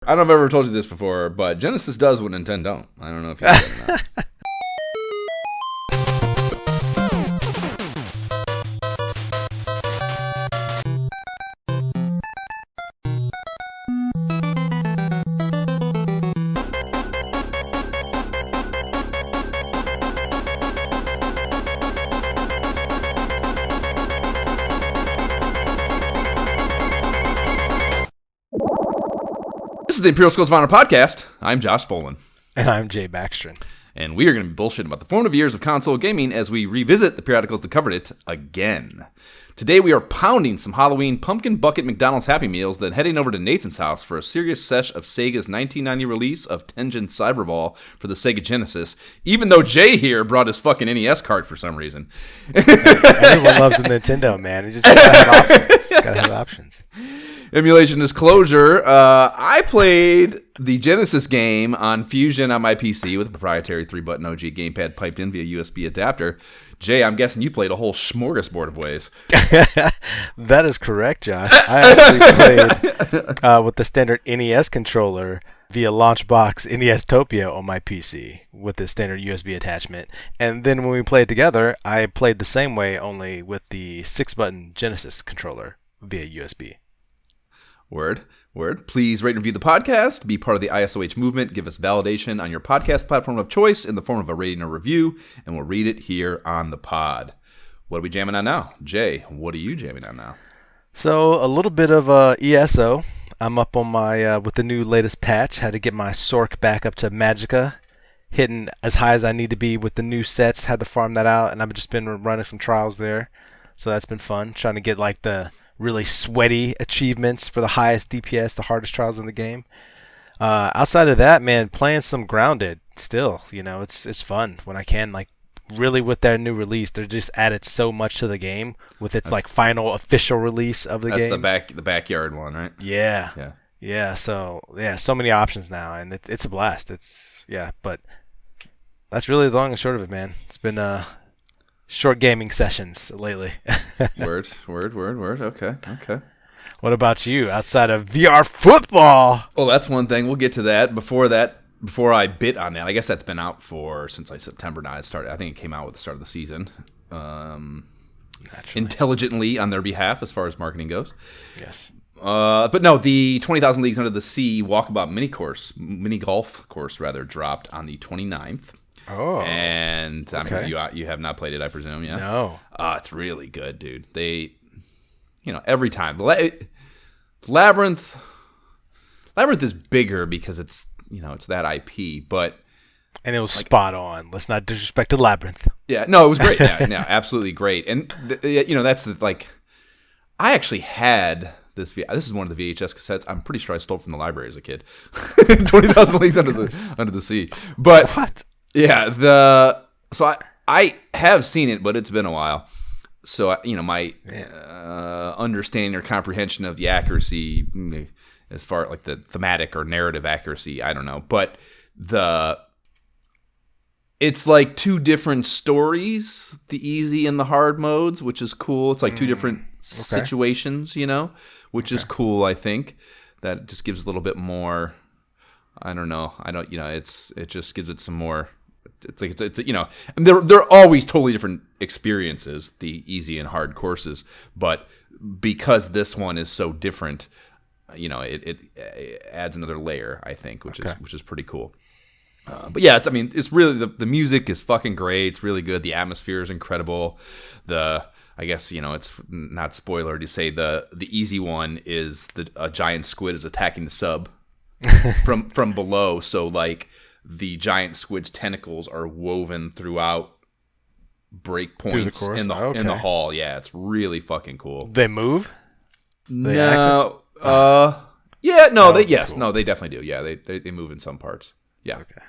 I don't know if I've ever told you this before, but Genesis does what Nintendo don't. I don't know if you know that or not. This is the Imperial Schools of Honor podcast. I'm Josh Folan. And I'm Jay Baxtron. And we are going to be bullshitting about the formative years of console gaming as we revisit the periodicals that covered it again. Today we are pounding some Halloween pumpkin bucket McDonald's Happy Meals, then heading over to Nathan's house for a serious sesh of Sega's 1990 release of Tengen Cyberball for the Sega Genesis, even though Jay here brought his fucking NES cart for some reason. Everyone loves the Nintendo, man. You just gotta have options. Emulation disclosure, I played the Genesis game on Fusion on my PC with a proprietary 3-button OG gamepad piped in via USB adapter. Jay, I'm guessing you played a whole smorgasbord of ways. That is correct, Josh. I actually played with the standard NES controller via Launchbox NES-topia on my PC with the standard USB attachment. And then when we played together, I played the same way, only with the 6-button Genesis controller via USB. Word. Please rate and review the podcast, be part of the ISOH movement, give us validation on your podcast platform of choice in the form of a rating or review, and we'll read it here on the pod. What are we jamming on now? Jay, what are you jamming on now? So, a little bit of ESO. I'm up on my, with the new latest patch, had to get my Sork back up to Magica, hitting as high as I need to be with the new sets, had to farm that out, and I've just been running some trials there. So that's been fun, trying to get like the really sweaty achievements for the highest DPS, the hardest trials in the game. Outside of that, man, playing some Grounded still, it's fun when I can. Like, really with their new release, they just added so much to the game with its like final official release of the game. That's the backyard one, right? Yeah. So many options now, and it's a blast. But that's really the long and short of it, man. It's been short gaming sessions lately. Word. Okay. What about you outside of VR football? Well, that's one thing. We'll get to that. Before I bit on that, I guess that's been out since like September now. I think it came out with the start of the season. Intelligently on their behalf as far as marketing goes. Yes. But no, the 20,000 Leagues Under the Sea walkabout mini golf course dropped on the 29th. Oh, and okay. You have not played it, I presume, yeah? No. It's really good, dude. They, every time. Labyrinth is bigger because it's that IP, but... And it was spot on. Let's not disrespect the Labyrinth. Yeah, no, it was great. Yeah, no, absolutely great. And, that's I actually had... This is one of the VHS cassettes. I'm pretty sure I stole from the library as a kid. 20,000 Leagues Under the Sea. But... What? Yeah, so I have seen it, but it's been a while. So my understanding or comprehension of the accuracy, as far like the thematic or narrative accuracy, I don't know. But it's like two different stories, the easy and the hard modes, which is cool. It's like two different situations, which is cool. I think that just gives a little bit more. I don't know. It just gives it some more. It's like it's and they're always totally different experiences, the easy and hard courses, but because this one is so different, it adds another layer, I think, which is pretty cool. But yeah, it's really the music is fucking great. It's really good. The atmosphere is incredible. I guess it's not spoiler to say the easy one is a giant squid is attacking the sub from below. So like the giant squid's tentacles are woven throughout breakpoints in the hall. Yeah, it's really fucking cool. They move? They cool. They definitely do. Yeah, they move in some parts. Yeah. Okay.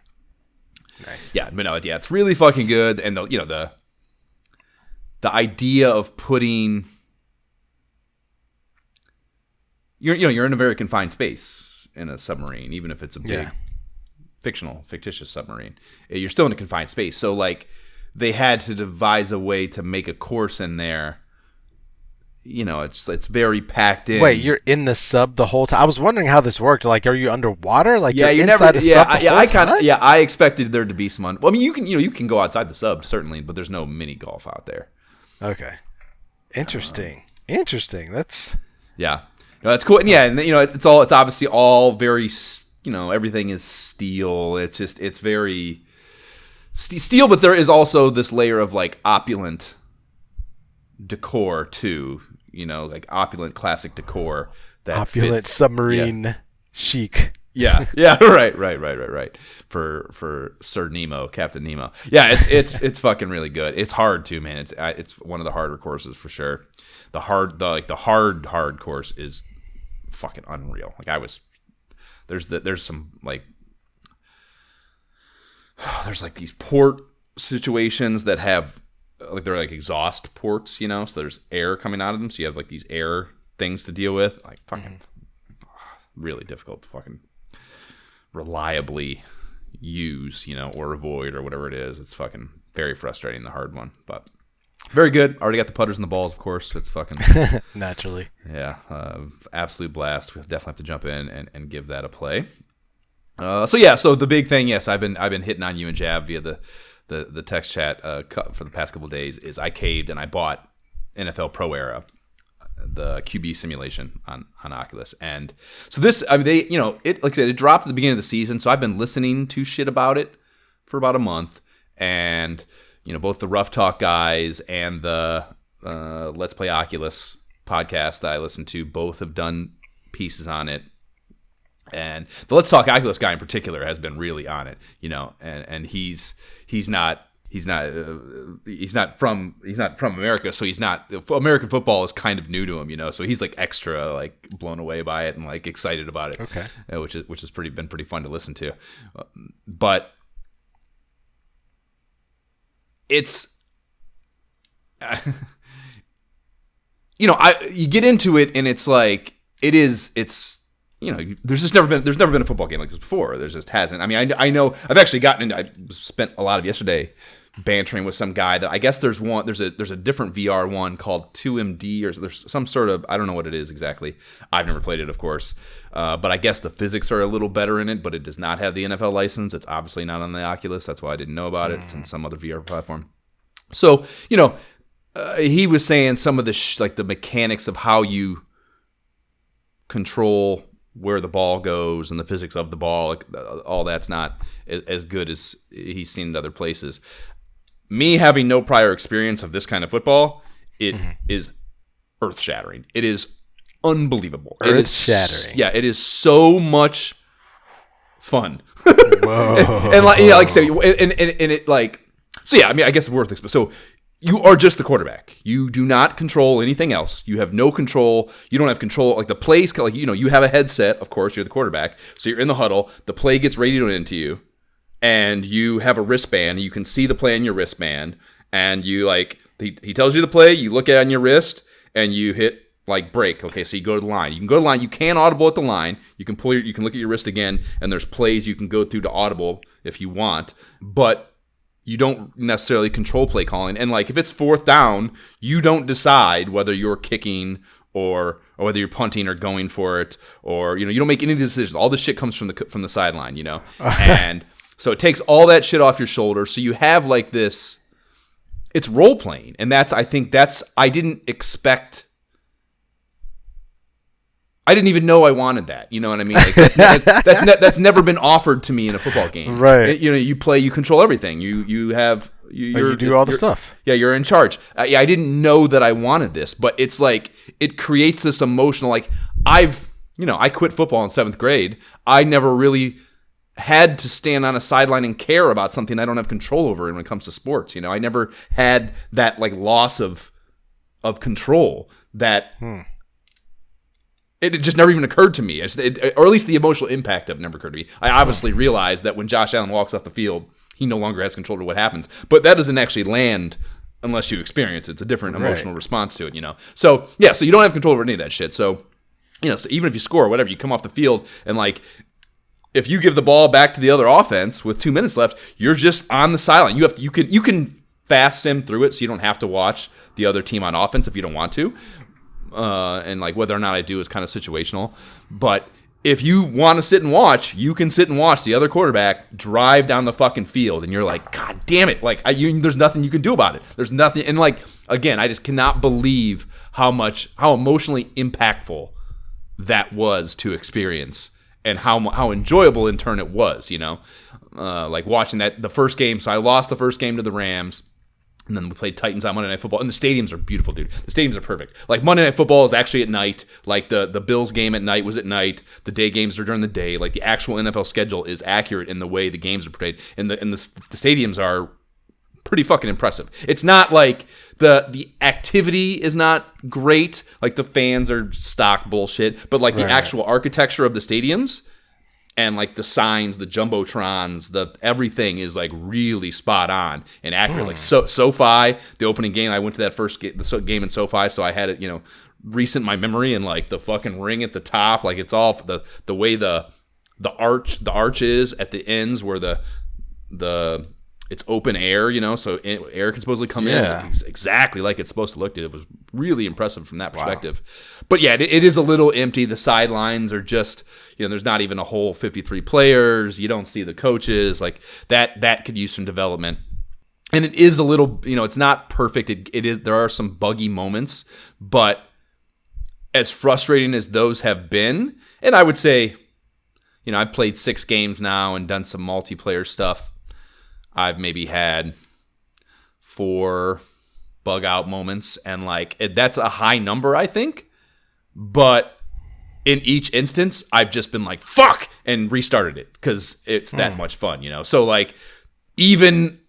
Nice. Yeah, but no, yeah, it's really fucking good, and the idea of putting you're in a very confined space in a submarine, even if it's a big fictitious submarine. You're still in a confined space. So like they had to devise a way to make a course in there it's very packed in. Wait, you're in the sub the whole time? I was wondering how this worked. Like, are you underwater? Like, you're inside the sub the whole time? I expected there to be some. Well, I mean, you can go outside the sub certainly, but there's no mini golf out there. Okay, interesting. That's that's cool. And it's obviously all very, everything is steel. It's very steel, but there is also this layer of like opulent decor too. Like opulent classic decor that opulent fits, submarine chic. Yeah, right. For Sir Nemo, Captain Nemo. Yeah, it's fucking really good. It's hard too, man. It's one of the harder courses for sure. The hard course is fucking unreal. Like there's some like there's like these port situations that have like they're like exhaust ports, so there's air coming out of them. So you have like these air things to deal with. Like fucking really difficult to fucking reliably use, or avoid or whatever it is. It's fucking very frustrating, the hard one, but very good. Already got the putters and the balls, of course. It's fucking naturally. Yeah, absolute blast. We'll definitely have to jump in and give that a play. So the big thing, yes, I've been hitting on you and Jab via the text chat for the past couple of days. Is I caved and I bought NFL Pro Era, the QB simulation on Oculus. And so this, I mean, it like I said, it dropped at the beginning of the season. So I've been listening to shit about it for about a month, and both the Rough Talk guys and the Let's Play Oculus podcast that I listen to both have done pieces on it. And the Let's Talk Oculus guy in particular has been really on it, and he's not from America, so American football is kind of new to him, so he's like extra like blown away by it and like excited about it. Okay, which has been pretty fun to listen to, but it's you get into it and it's like it's. There's never been a football game like this before. There just hasn't. I mean, I know I've actually I spent a lot of yesterday bantering with some guy that I guess there's a different VR one called 2MD, or there's some sort of, I don't know what it is exactly. I've never played it, of course, but I guess the physics are a little better in it, but it does not have the NFL license. It's obviously not on the Oculus. That's why I didn't know about it. It's on some other VR platform. So he was saying some of the like the mechanics of how you control where the ball goes and the physics of the ball, like, all that's not as good as he's seen in other places. Me having no prior experience of this kind of football, it is earth-shattering. It is unbelievable. Earth-shattering. It is so much fun. Whoa. And like I said, and it like, so yeah, I mean, I guess it's worth it. So you are just the quarterback. You do not control anything else. You have no control. You don't have control. Like the plays, like, you have a headset. Of course, you're the quarterback. So you're in the huddle. The play gets radioed into you, and you have a wristband. You can see the play in your wristband, and you he tells you the play. You look at it on your wrist, and you hit like break. Okay, so you go to the line. You can go to the line. You can audible at the line. You can you can look at your wrist again, and there's plays you can go through to audible if you want, but you don't necessarily control play calling. And like if it's fourth down, you don't decide whether you're kicking or whether you're punting or going for it, or you don't make any decisions. All this shit comes from the sideline, And so it takes all that shit off your shoulders. So you have like this, it's role playing, and I didn't expect. I didn't even know I wanted that. You know what I mean? Like that's never been offered to me in a football game. Right. You play, you control everything. You do all the stuff. Yeah, you're in charge. I didn't know that I wanted this, but it's like it creates this emotional. Like I quit football in 7th grade. I never really had to stand on a sideline and care about something I don't have control over when it comes to sports. I never had that like loss of control that. It just never even occurred to me, or at least the emotional impact of it never occurred to me. I obviously realized that when Josh Allen walks off the field, he no longer has control over what happens. But that doesn't actually land unless you experience it. It's a different emotional response to it, So, yeah, so you don't have control over any of that shit. So, so even if you score or whatever, you come off the field, and, like, if you give the ball back to the other offense with 2 minutes left, you're just on the sideline. You can fast sim through it, so you don't have to watch the other team on offense if you don't want to. and like whether or not I do is kind of situational. But if you want to sit and watch, you can sit and watch the other quarterback drive down the fucking field, and you're like, God damn it! Like, there's nothing you can do about it. There's nothing, and like again, I just cannot believe how emotionally impactful that was to experience, and how enjoyable in turn it was. Like watching the first game. So I lost the first game to the Rams. And then we played Titans on Monday Night Football. And the stadiums are beautiful, dude. The stadiums are perfect. Like, Monday Night Football is actually at night. Like, the Bills game at night was at night. The day games are during the day. Like, the actual NFL schedule is accurate in the way the games are portrayed. And the stadiums are pretty fucking impressive. It's not like the activity is not great. Like, the fans are stock bullshit. But, like, the actual architecture of the stadiums and like the signs, the jumbotrons, everything is like really spot on and accurate. Like SoFi, the opening game, I went to that first game in SoFi, so I had it, recent in my memory, and like the fucking ring at the top, like it's all the way the arch is at the ends where the it's open air, so air can supposedly come in like exactly like it's supposed to look. It was really impressive from that perspective. Wow. But yeah, it is a little empty. The sidelines are just, there's not even a whole 53 players. You don't see the coaches. Like that could use some development. And it is a little, it's not perfect. It is. There are some buggy moments, but as frustrating as those have been, and I would say, I've played 6 games now and done some multiplayer stuff. I've maybe had 4 bug out moments, and like that's a high number, I think. But in each instance, I've just been like, fuck, and restarted it because it's that much fun, So like even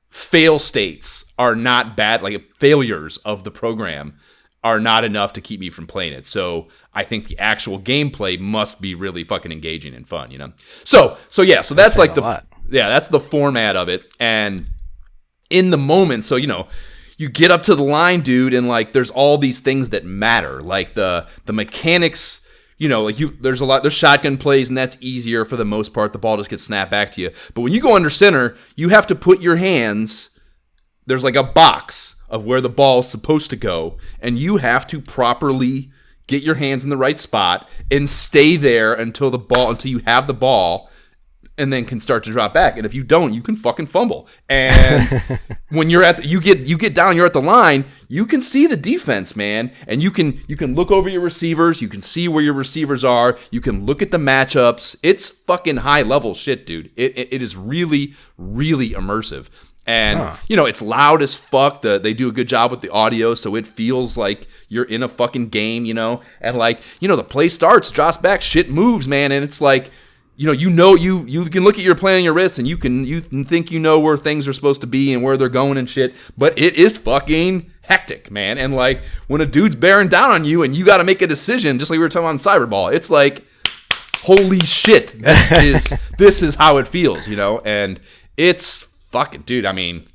fail states are not bad. Like failures of the program are not enough to keep me from playing it. So I think the actual gameplay must be really fucking engaging and fun, So that's like that's the format of it. And in the moment, so you get up to the line, dude, and like there's all these things that matter. Like the mechanics, there's shotgun plays, and that's easier for the most part. The ball just gets snapped back to you. But when you go under center, you have to put your hands, there's like a box of where the ball is supposed to go, and you have to properly get your hands in the right spot and stay there until you have the ball, and then can start to drop back. And if you don't, you can fucking fumble. And when you're you get down, you're at the line, you can see the defense, man. And you can look over your receivers, you can see where your receivers are, you can look at the matchups. It's fucking high level shit, dude. It is really, really immersive. And, it's loud as fuck. They do a good job with the audio, so it feels like you're in a fucking game, And like, the play starts, drops back, shit moves, man. And it's like, you can look at your play on your wrist, and you can think where things are supposed to be and where they're going and shit. But it is fucking hectic, man. And like when a dude's bearing down on you and you got to make a decision, just like we were talking about Cyberball, it's like, holy shit, this is how it feels, And it's fucking, dude. I mean,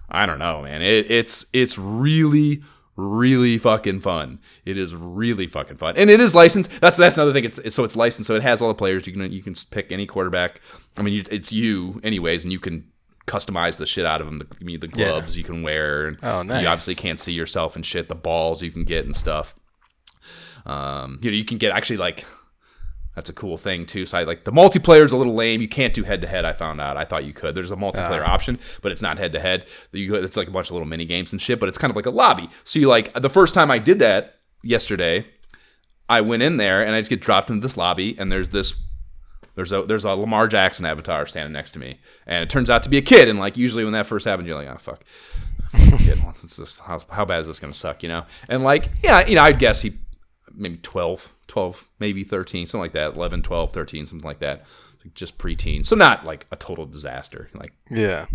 I don't know, man. It's really, really fucking fun. It is really fucking fun, and it is licensed. That's another thing. It's licensed, so it has all the players. You can pick any quarterback. I mean, it's you anyways, and you can customize the shit out of them. The gloves you can wear. And nice. You obviously can't see yourself and shit. The balls you can get and stuff. You can get actually like. That's a cool thing too. So the multiplayer is a little lame. You can't do head to head. I found out. I thought you could. There's a multiplayer option, but it's not head to head. It's like a bunch of little mini games and shit. But it's kind of like a lobby. So the first time I did that yesterday, I went in there and I just get dropped into this lobby, and there's a Lamar Jackson avatar standing next to me, and it turns out to be a kid. And like usually when that first happens, you're like, oh fuck, kid, how bad is this gonna suck, And like I'd guess he maybe 12, maybe 13, something like that, 11, 12, 13, something like that, like just preteen. So not like a total disaster. Like,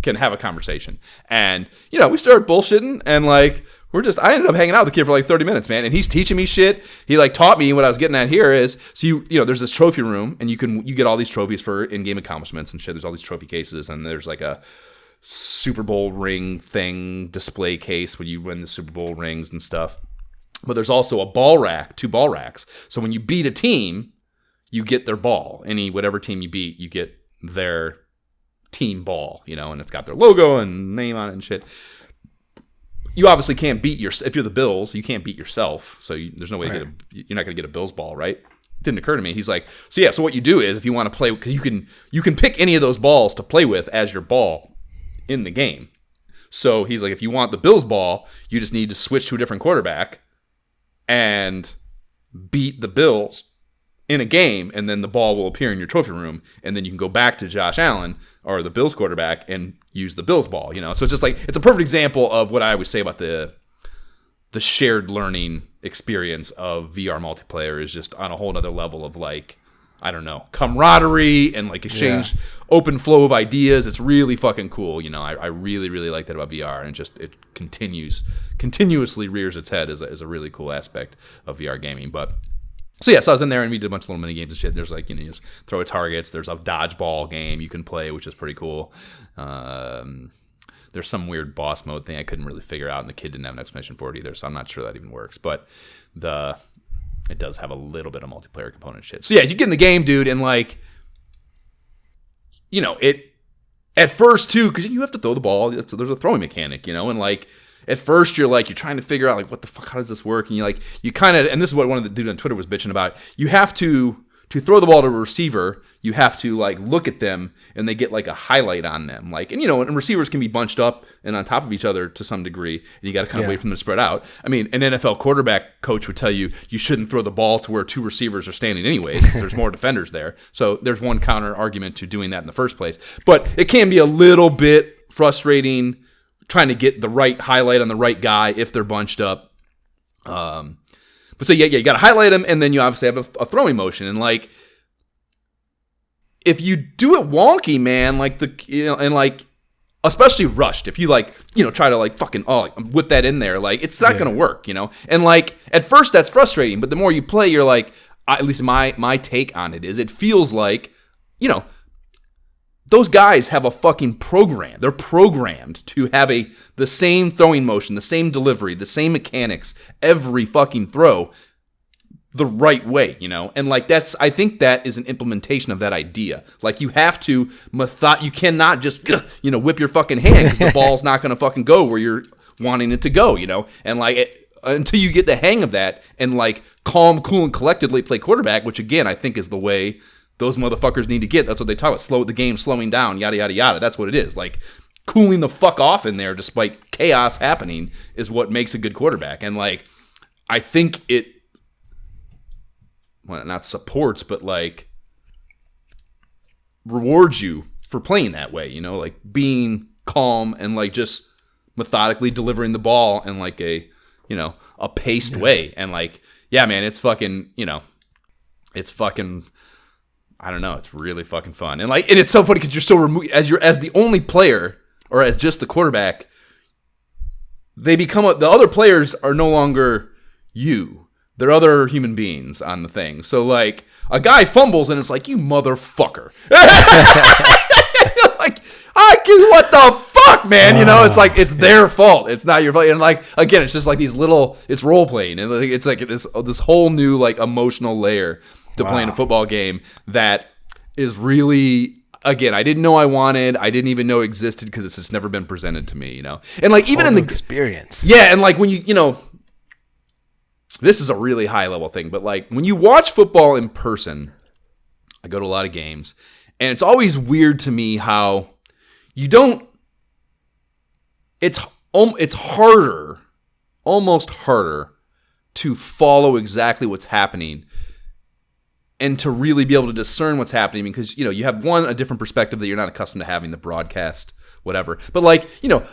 can have a conversation. And, we started bullshitting, and like, I ended up hanging out with the kid for like 30 minutes, man. And he's teaching me shit. He like taught me what I was getting at here is, so there's this trophy room, and you get all these trophies for in-game accomplishments and shit. There's all these trophy cases, and there's like a Super Bowl ring thing display case when you win the Super Bowl rings and stuff. But there's also a ball rack, 2 ball racks. So when you beat a team, you get their ball. Whatever team you beat, you get their team ball, and it's got their logo and name on it and shit. you obviously can't beat if you're the Bills, you can't beat yourself. So there's no way you're not going to get a Bills ball, right? It didn't occur to me. He's like, so what you do is if you want to play, because you can pick any of those balls to play with as your ball in the game. So he's like, if you want the Bills ball, you just need to switch to a different quarterback and beat the Bills in a game, and then the ball will appear in your trophy room, and then you can go back to Josh Allen or the Bills quarterback and use the Bills ball. So it's just like, it's a perfect example of what I always say about the shared learning experience of VR multiplayer is just on a whole other level of like, I don't know, camaraderie and like exchange, open flow of ideas. It's really fucking cool. I really, really like that about VR, and it continuously rears its head as a really cool aspect of VR gaming. But so I was in there and we did a bunch of little mini games and shit. There's like, you just throw at targets. There's a dodgeball game you can play, which is pretty cool. There's some weird boss mode thing I couldn't really figure out, and the kid didn't have an explanation for it either, so I'm not sure that even works. But it does have a little bit of multiplayer component shit. So you get in the game, dude, and like, it at first too, because you have to throw the ball. So there's a throwing mechanic, and like at first you're trying to figure out like what the fuck, how does this work? And you kind of, and this is what one of the dudes on Twitter was bitching about. You have to throw the ball to a receiver, you have to like look at them and they get like a highlight on them. And receivers can be bunched up and on top of each other to some degree, and you got to kind of wait for them to spread out. I mean, an NFL quarterback coach would tell you shouldn't throw the ball to where two receivers are standing anyways, because there's more defenders there. So there's one counter argument to doing that in the first place. But it can be a little bit frustrating trying to get the right highlight on the right guy if they're bunched up. But so you got to highlight them, and then you obviously have a throwing motion, and like if you do it wonky, man, like and like especially rushed, if you try to like fucking whip that in there, like it's not gonna work, and like at first that's frustrating, but the more you play, you're like, at least my take on it is, it feels like those guys have a fucking program. They're programmed to have the same throwing motion, the same delivery, the same mechanics every fucking throw the right way, And like I think that is an implementation of that idea. Like you have to you cannot just whip your fucking hand because the ball's not going to fucking go where you're wanting it to go, And like until you get the hang of that and like calm, cool, and collectedly play quarterback, which again I think is the way those motherfuckers need to get. That's what they talk about. The game slowing down, yada, yada, yada. That's what it is. Like, cooling the fuck off in there despite chaos happening is what makes a good quarterback. And, like, I think it, well, not supports, but, like, rewards you for playing that way, like, being calm and, like, just methodically delivering the ball in, like, a paced way. And, like, yeah, man, it's fucking, it's fucking... I don't know. It's really fucking fun, and it's so funny because you're so removed as the only player or as just the quarterback. They become the other players are no longer you. They're other human beings on the thing. So like a guy fumbles and it's like, you motherfucker. Like what the fuck, man? It's like it's their fault. It's not your fault. And like again, it's just like these little. It's role playing, and it's like this whole new like emotional layer to playing a football game that is really, again, I didn't know I wanted. I didn't even know existed because it's just never been presented to me, And like even in the experience, yeah, and like when this is a really high level thing, but like when you watch football in person, I go to a lot of games, and it's always weird to me how you don't. It's harder, almost harder, to follow exactly what's happening. And to really be able to discern what's happening because, you have a different perspective that you're not accustomed to having, the broadcast, whatever. But like, like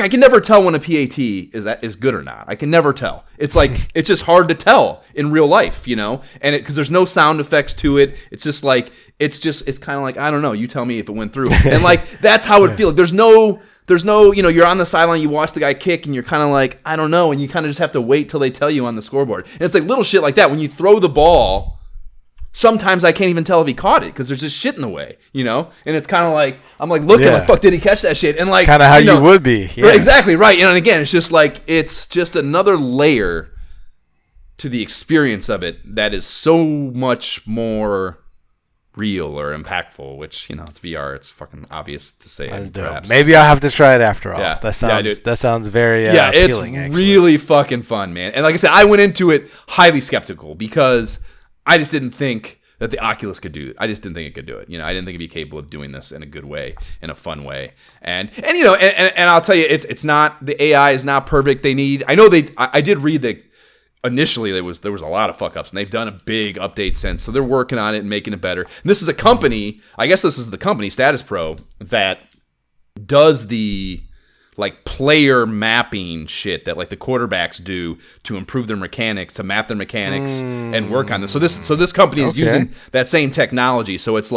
I can never tell when a PAT is good or not. I can never tell. It's like, it's just hard to tell in real life, and because there's no sound effects to it. It's just like, it's kind of like, I don't know. You tell me if it went through. And like, that's how it feels. There's no, you're on the sideline, you watch the guy kick, and you're kind of like, I don't know, and you kind of just have to wait till they tell you on the scoreboard. And it's like little shit like that. When you throw the ball, sometimes I can't even tell if he caught it because there's just shit in the way, And it's kind of like, I'm like looking, like, fuck, did he catch that shit? And like, kind of how you would be. Yeah. Right, exactly, right. And again, it's just like, it's just another layer to the experience of it that is so much more real or impactful, which, it's VR, it's fucking obvious to say. That's dope. Maybe I'll have to try it after all. Yeah. That sounds very appealing, it's really fucking fun, man. And like I said, I went into it highly skeptical because I just didn't think that the Oculus could do it. I just didn't think it could do it. I didn't think it'd be capable of doing this in a good way, in a fun way. And I'll tell you, it's not, the AI is not perfect. I did read that initially there was a lot of fuck ups, and they've done a big update since. So they're working on it and making it better. And this is a company, I guess this is the company, Status Pro, that does the player mapping shit that the quarterbacks do to improve their mechanics, to map their mechanics and work on this. So this company is using that same technology. So it's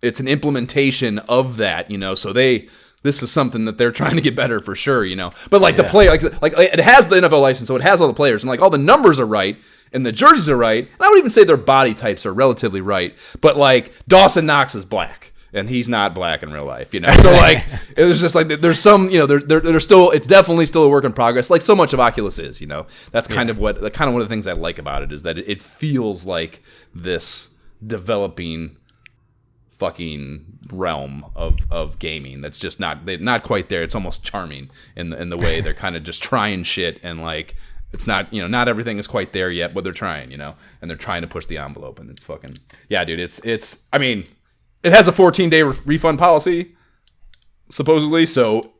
it's an implementation of that, so this is something that they're trying to get better for sure, But the player, it has the NFL license, so it has all the players, and all the numbers are right, and the jerseys are right. And I would even say their body types are relatively right. But Dawson Knox is black, and he's not black in real life, So it was just there's some, there's still, it's definitely still a work in progress, like so much of Oculus is, That's kind of one of the things I like about it, is that it feels like this developing fucking realm of gaming that's just not quite there. It's almost charming in the way they're kind of just trying shit, and it's not, not everything is quite there yet, but they're trying, and they're trying to push the envelope, and it's fucking, yeah, dude, it's I mean, it has a 14-day refund policy supposedly, so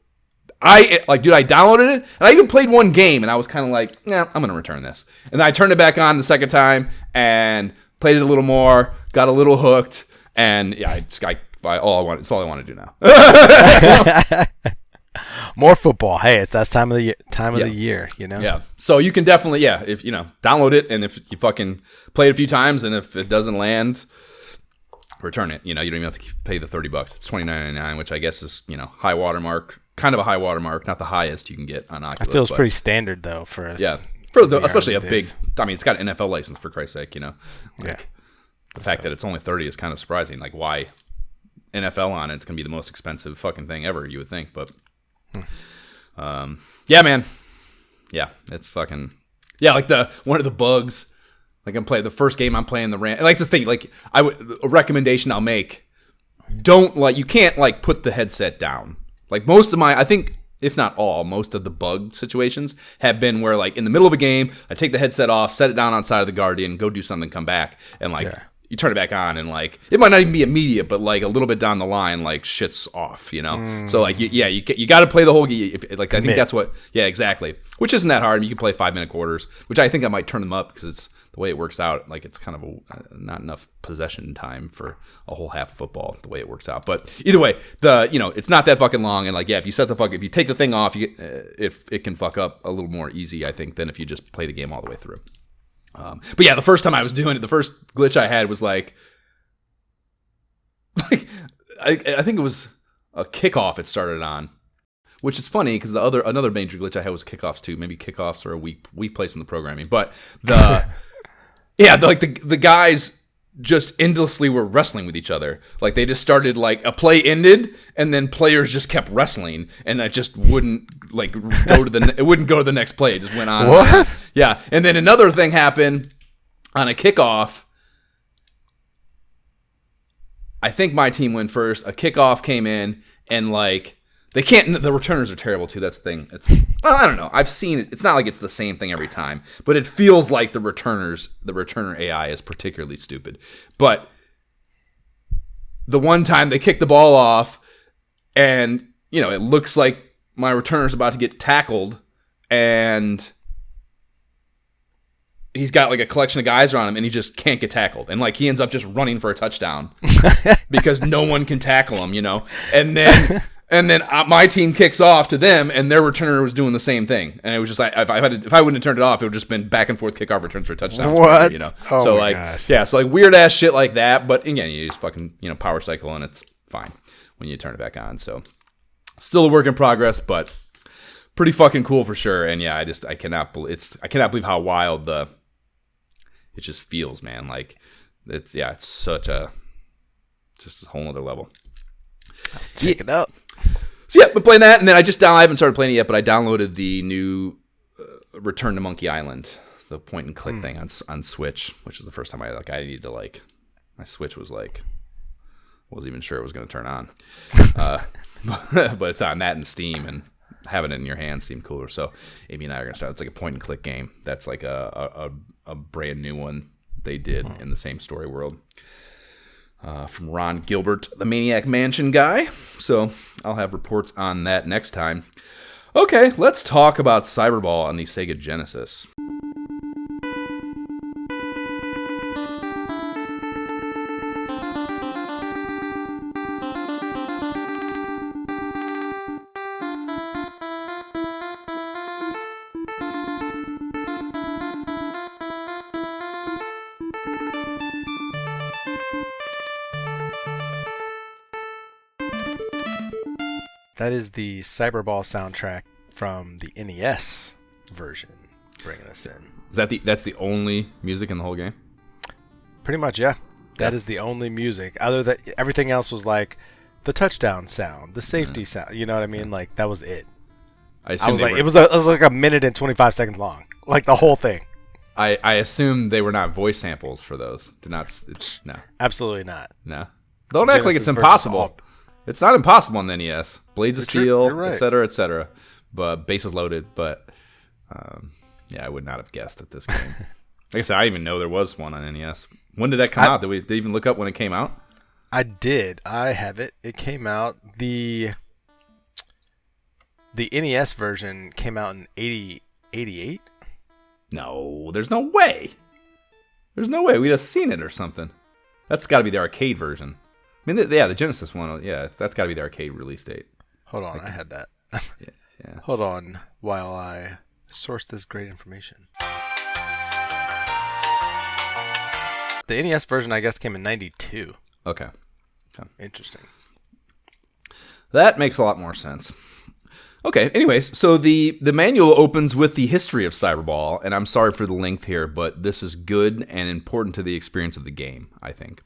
I downloaded it, and I even played one game, and I was kind of I'm gonna return this, and then I turned it back on the second time and played it a little more, got a little hooked. And yeah, it's all I want to do now. More football. Hey, it's that time of the year, Yeah. So you can definitely, if download it, and if you fucking play it a few times, and if it doesn't land, return it. You don't even have to pay the $30. It's $29.99, which I guess is high watermark, kind of a high watermark, not the highest you can get on Oculus. It feels pretty standard though for especially a big. I mean, it's got an NFL license, for Christ's sake. The fact that it's only 30 is kind of surprising. Why NFL on it's going to be the most expensive fucking thing ever, you would think. But, yeah, man. Yeah, it's fucking... Yeah, one of the bugs, I'm playing... The first game I'm playing, the Ram... the thing, a recommendation I'll make, don't, you can't, put the headset down. Most of my... I think... If not all, most of the bug situations have been where, in the middle of a game, I take the headset off, set it down on side of the Guardian, go do something, come baback, and, you turn it back on, and, it might not even be immediate, but, a little bit down the line, shit's off, So, you got to play the whole game. I think that's what... Yeah, exactly. Which isn't that hard. You can play 5-minute quarters, which I think I might turn them up because it's... The way it works out, it's kind of not enough possession time for a whole half of football. The way it works out, but either way, it's not that fucking long. And if you if you take the thing off, it can fuck up a little more easy, I think, than if you just play the game all the way through. But yeah, the first time I was doing it, the first glitch I had was I think it was a kickoff. It started on. Which is funny because another major glitch I had was kickoffs too. Maybe kickoffs are a weak place in the programming, but the guys just endlessly were wrestling with each other. They just started a play ended, and then players just kept wrestling, and it just wouldn't go to the next play. It just went on. What? Yeah, and then another thing happened on a kickoff. I think my team went first. A kickoff came in, and they can't. The returners are terrible too. That's the thing. I don't know. I've seen it. It's not like it's the same thing every time, but it feels like the returner AI is particularly stupid. But the one time they kick the ball off, and it looks like my returner's about to get tackled, and he's got a collection of guys around him, and he just can't get tackled, and he ends up just running for a touchdown because no one can tackle him, and then. And then my team kicks off to them, and their returner was doing the same thing. And it was just if I wouldn't have turned it off, it would have just been back and forth kickoff returns for touchdowns. What? Oh so my gosh. Yeah, so weird ass shit like that. But again, you just fucking power cycle, and it's fine when you turn it back on. So still a work in progress, but pretty fucking cool for sure. And yeah, I cannot believe how wild it just feels, man. It's such just a whole other level. Check it out. So yeah, been playing that, and then I haven't started playing it yet, but I downloaded the new Return to Monkey Island, the point and click thing on Switch, which is the first time I needed to My Switch was like, wasn't even sure it was going to turn on. But it's on that and Steam, and having it in your hand seemed cooler. So Amy and I are going to start. It's like a point and click game. That's like a brand new one they did in the same story world. From Ron Gilbert, the Maniac Mansion guy. So I'll have reports on that next time. Okay, let's talk about Cyberball on the Sega Genesis. That is the Cyberball soundtrack from the NES version, bringing us in. That's the only music in the whole game? Pretty much, yeah. That is the only music. Everything else was like the touchdown sound, the safety sound. You know what I mean? Like that was it. It was like a minute and 25 seconds long, like the whole thing. I assume they were not voice samples for those. No, absolutely not. No, don't act like it's impossible. It's not impossible on the NES. Blades of Steel, right. etc., etc. But bases loaded. But I would not have guessed at this game. Like I said, I didn't even know there was one on NES. When did that come out? Did they even look up when it came out? I did. I have it. It came out the NES version came out in 88. No, there's no way. There's no way. We'd have seen it or something. That's got to be the arcade version. I mean, the Genesis one, that's got to be the arcade release date. Hold on, I had that. Yeah. Hold on while I source this great information. The NES version, I guess, came in 92. Okay. Interesting. That makes a lot more sense. Okay, anyways, so the manual opens with the history of Cyberball, and I'm sorry for the length here, but this is good and important to the experience of the game, I think.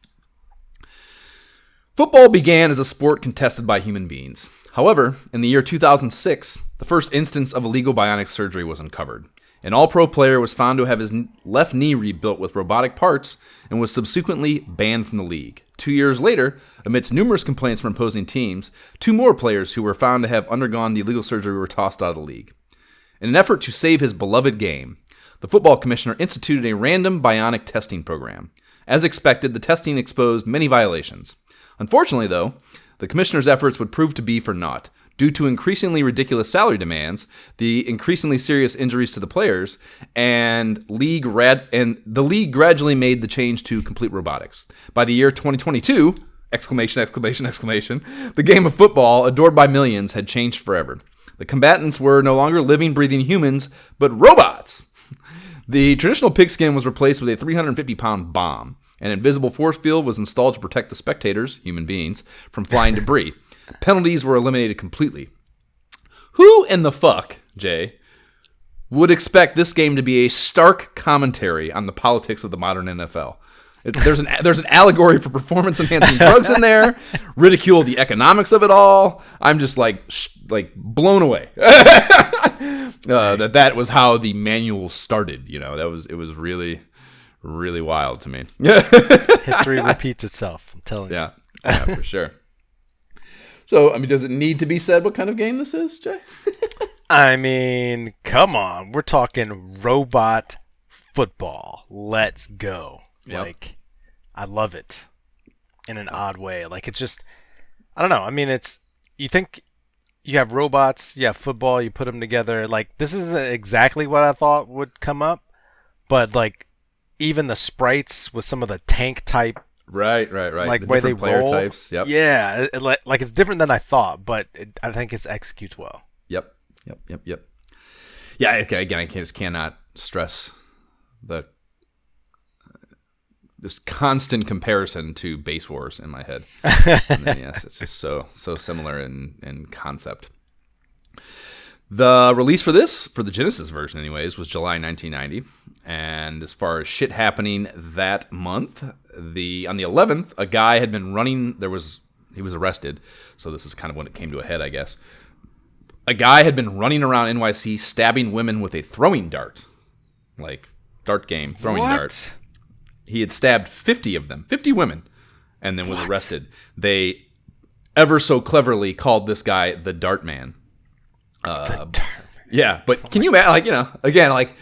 Football began as a sport contested by human beings. However, in the year 2006, the first instance of illegal bionic surgery was uncovered. An all-pro player was found to have his left knee rebuilt with robotic parts and was subsequently banned from the league. 2 years later, amidst numerous complaints from opposing teams, 2 more players who were found to have undergone the illegal surgery were tossed out of the league. In an effort to save his beloved game, the football commissioner instituted a random bionic testing program. As expected, the testing exposed many violations. Unfortunately, though, the commissioner's efforts would prove to be for naught, due to increasingly ridiculous salary demands, the increasingly serious injuries to the players, and the league gradually made the change to complete robotics. By the year 2022, exclamation, the game of football, adored by millions, had changed forever. The combatants were no longer living, breathing humans, but robots. The traditional pigskin was replaced with a 350-pound bomb. An invisible force field was installed to protect the spectators, human beings, from flying debris. Penalties were eliminated completely. Who in the fuck, Jay, would expect this game to be a stark commentary on the politics of the modern NFL? There's an allegory for performance-enhancing drugs in there, ridicule the economics of it all. I'm just like blown away. That was how the manual started. You know, it was really, really wild to me. History repeats itself. I'm telling you. Yeah, for sure. So, I mean, does it need to be said what kind of game this is, Jay? I mean, come on. We're talking robot football. Let's go. Yep. Like, I love it in an odd way. Like, it's just, I don't know. I mean, you think you have robots, you have football, you put them together. Like, this isn't exactly what I thought would come up, but, like, even the sprites with some of the tank type. Right. Like, the where they player roll. types. Yep. Yeah. Like, it's different than I thought, but I think it executes well. Yep. Yeah, again, I just cannot stress the just constant comparison to Base Wars in my head. And then, yes, it's just so similar in concept. The release for the Genesis version anyways, was July 1990. And as far as shit happening that month, on the 11th, a guy had been running, he was arrested. So this is kind of when it came to a head, I guess. A guy had been running around NYC stabbing women with a throwing dart. Like, dart game, throwing dart. he had stabbed 50 of them, 50 women, and then was arrested. They ever so cleverly called this guy the Dart Man. Yeah, but can you imagine, like, again, like,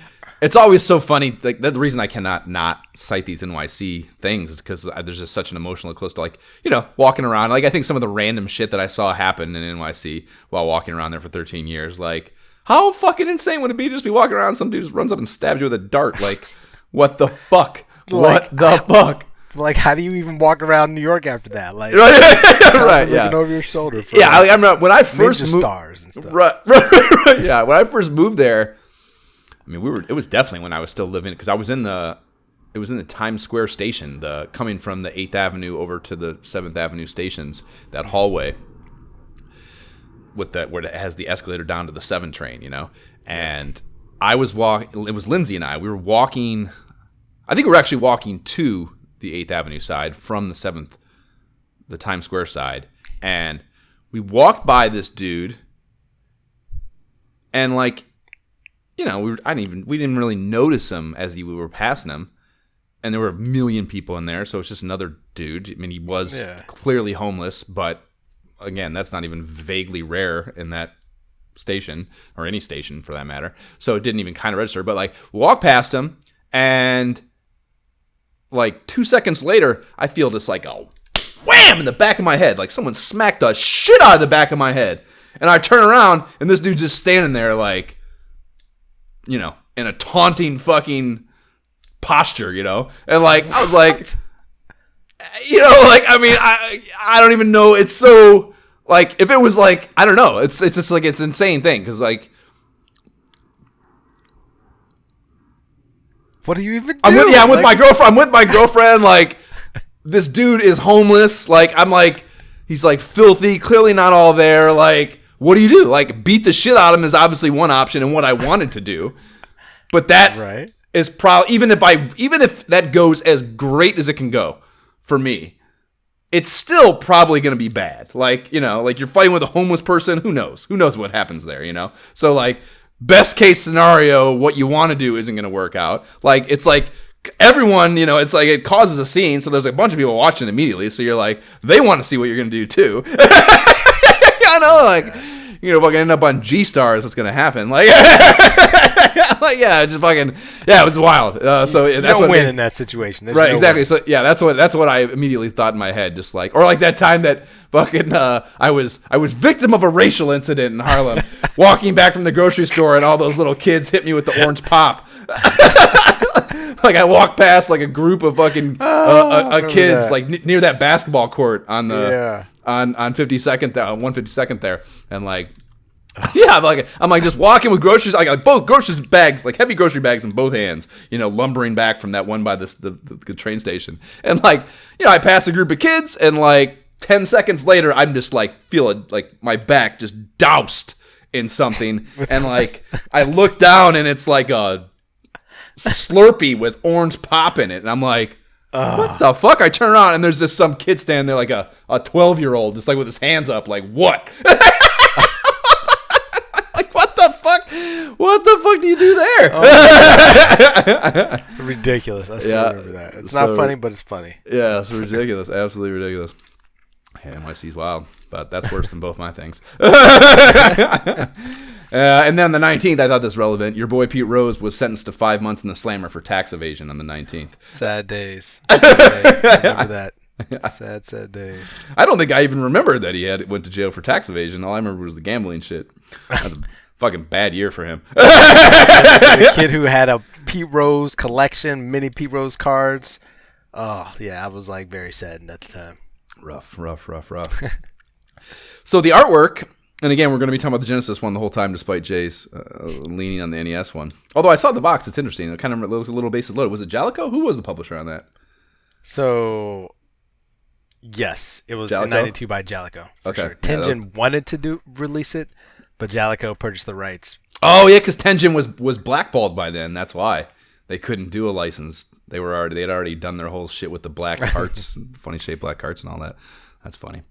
it's always so funny. Like, the reason I cannot not cite these NYC things is because there's just such an emotional close to, like, walking around. Like, I think some of the random shit that I saw happen in NYC while walking around there for 13 years, like, how fucking insane would it be just be walking around, some dude just runs up and stabs you with a dart? Like, what the fuck? What the fuck? Like, how do you even walk around New York after that? Like, right, yeah. Looking over your shoulder. For I'm not. When I first moved, stars and stuff. Right, yeah. When I first moved there, I mean, it was definitely when I was still living, because it was in the Times Square station, coming from the 8th Avenue over to the 7th Avenue stations, that hallway with where it has the escalator down to the 7 train, And I was walking. It was Lindsay and I. We were walking. I think we were actually walking to the 8th Avenue side from the Times Square side, and we walked by this dude, and like, we didn't really notice him as we were passing him, and there were a million people in there, so it's just another dude. I mean, he was clearly homeless, but again, that's not even vaguely rare in that station, or any station for that matter, so it didn't even kind of register. But like, walk past him, and like 2 seconds later, I feel just like a wham in the back of my head. Like someone smacked the shit out of the back of my head. And I turn around, and this dude's just standing there like, in a taunting fucking posture, And like, I was like, like, I mean, I don't even know. It's so, like, if it was like, I don't know. It's just like, it's an insane thing. Because like, what do you even do? I'm with my girlfriend. I'm with my girlfriend. Like, this dude is homeless. Like, I'm like, he's like filthy, clearly not all there. Like, what do you do? Like, beat the shit out of him is obviously one option and what I wanted to do. But that is probably, even if that goes as great as it can go for me, it's still probably going to be bad. Like, like you're fighting with a homeless person. Who knows? Who knows what happens there, So like, best case scenario, what you want to do isn't going to work out. Like, it's like everyone, it's like it causes a scene. So there's a bunch of people watching immediately. So you're like, they want to see what you're going to do too. I know, like, fucking end up on G-Star is what's going to happen. Like, like, just fucking, it was wild. So you that's don't what win in that situation. There's right, no exactly. Win. So that's what I immediately thought in my head, just like, or like that time that fucking I was victim of a racial incident in Harlem, walking back from the grocery store, and all those little kids hit me with the orange pop. Like, I walked past like a group of fucking kids, like near that basketball court on the on 52nd there, on 152nd there, and like. I'm like just walking with groceries. I got both groceries bags, like heavy grocery bags in both hands, lumbering back from that one by the train station. And like, I pass a group of kids, and like 10 seconds later, I'm just like feeling like my back just doused in something. And like, I look down, and it's like a Slurpee with orange pop in it. And I'm like, what the fuck? I turn around, and there's some kid standing there, like a 12-year-old, just like with his hands up, like, what? What the fuck do you do there? Ridiculous. I still remember that. It's not funny, but it's funny. Yeah, it's ridiculous. Absolutely ridiculous. Hey, NYC's wild, but that's worse than both my things. And then the 19th, I thought this relevant. Your boy Pete Rose was sentenced to 5 months in the slammer for tax evasion on the 19th. Sad days. I remember that. Sad days. I don't think I even remembered that he went to jail for tax evasion. All I remember was the gambling shit. That's a fucking bad year for him. The kid who had a Pete Rose collection, mini Pete Rose cards. Oh, yeah, I was like very saddened at the time. Rough. So the artwork, and again, we're going to be talking about the Genesis one the whole time, despite Jay's leaning on the NES one. Although I saw the box, it's interesting. It kind of looked a little bases loaded. Was it Jalico? Who was the publisher on that? So, yes, it was in 92 by Jalico. For okay. Sure. Tengen wanted to release it, but Jalico purchased the rights. Oh yeah, because Tengen was blackballed by then. That's why they couldn't do a license. They had already done their whole shit with the black carts, funny shaped black carts, and all that. That's funny.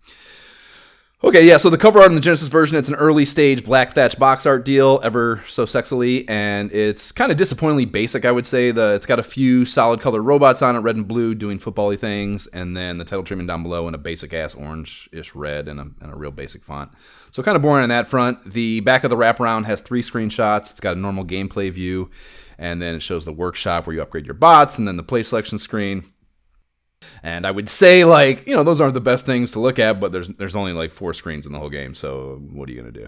Okay, yeah, so the cover art in the Genesis version, it's an early stage black thatch box art deal, ever so sexily, and it's kind of disappointingly basic, I would say. It's got a few solid colored robots on it, red and blue, doing football-y things, and then the title treatment down below in a basic-ass orange-ish red and a real basic font. So kind of boring on that front. The back of the wraparound has 3 screenshots. It's got a normal gameplay view, and then it shows the workshop where you upgrade your bots, and then the play selection screen. And I would say, like, those aren't the best things to look at, but there's only like 4 screens in the whole game, so what are you going to do?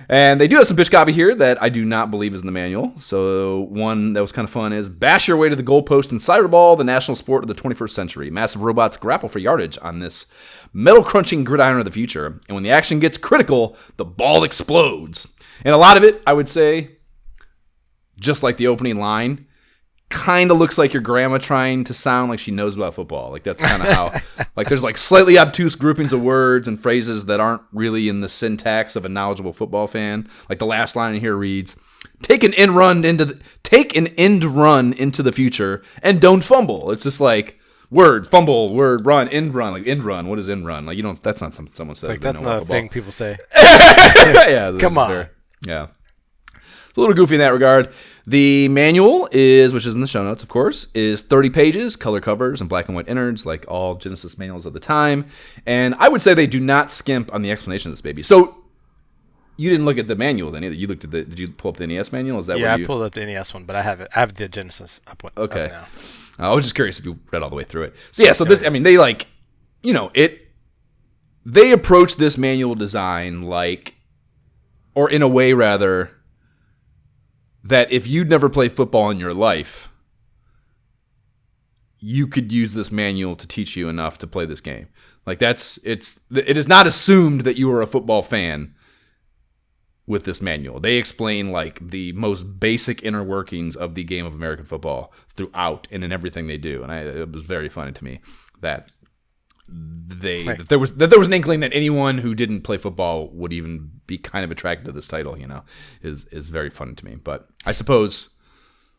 And they do have some pitch copy here that I do not believe is in the manual. So one that was kind of fun is, bash your way to the goalpost in Cyberball, the national sport of the 21st century. Massive robots grapple for yardage on this metal-crunching gridiron of the future. And when the action gets critical, the ball explodes. And a lot of it, I would say, just like the opening line, kind of looks like your grandma trying to sound like she knows about football. Like, that's kind of how, like, there's like slightly obtuse groupings of words and phrases that aren't really in the syntax of a knowledgeable football fan. Like the last line in here reads, take an end run into the future and don't fumble. It's just like word, fumble, word, run, end run. Like, end run. What is end run? Like, that's not something someone says. Like, that's not a thing people say. Yeah. Come on. Yeah. It's a little goofy in that regard. The manual which is in the show notes, of course, is 30 pages, color covers, and black and white innards, like all Genesis manuals of the time. And I would say they do not skimp on the explanation of this baby. So you didn't look at the manual then either. You looked at did you pull up the NES manual? Is that I pulled up the NES one, but I have it. I have the Genesis up now. I was just curious if you read all the way through it. So yeah, this, I mean, they they approach this manual design or in a way rather, that if you'd never played football in your life, you could use this manual to teach you enough to play this game. Like, it is not assumed that you are a football fan with this manual. They explain like the most basic inner workings of the game of American football throughout and in everything they do. And it was very funny to me that that there was an inkling that anyone who didn't play football would even be kind of attracted to this title, is very funny to me. But I suppose,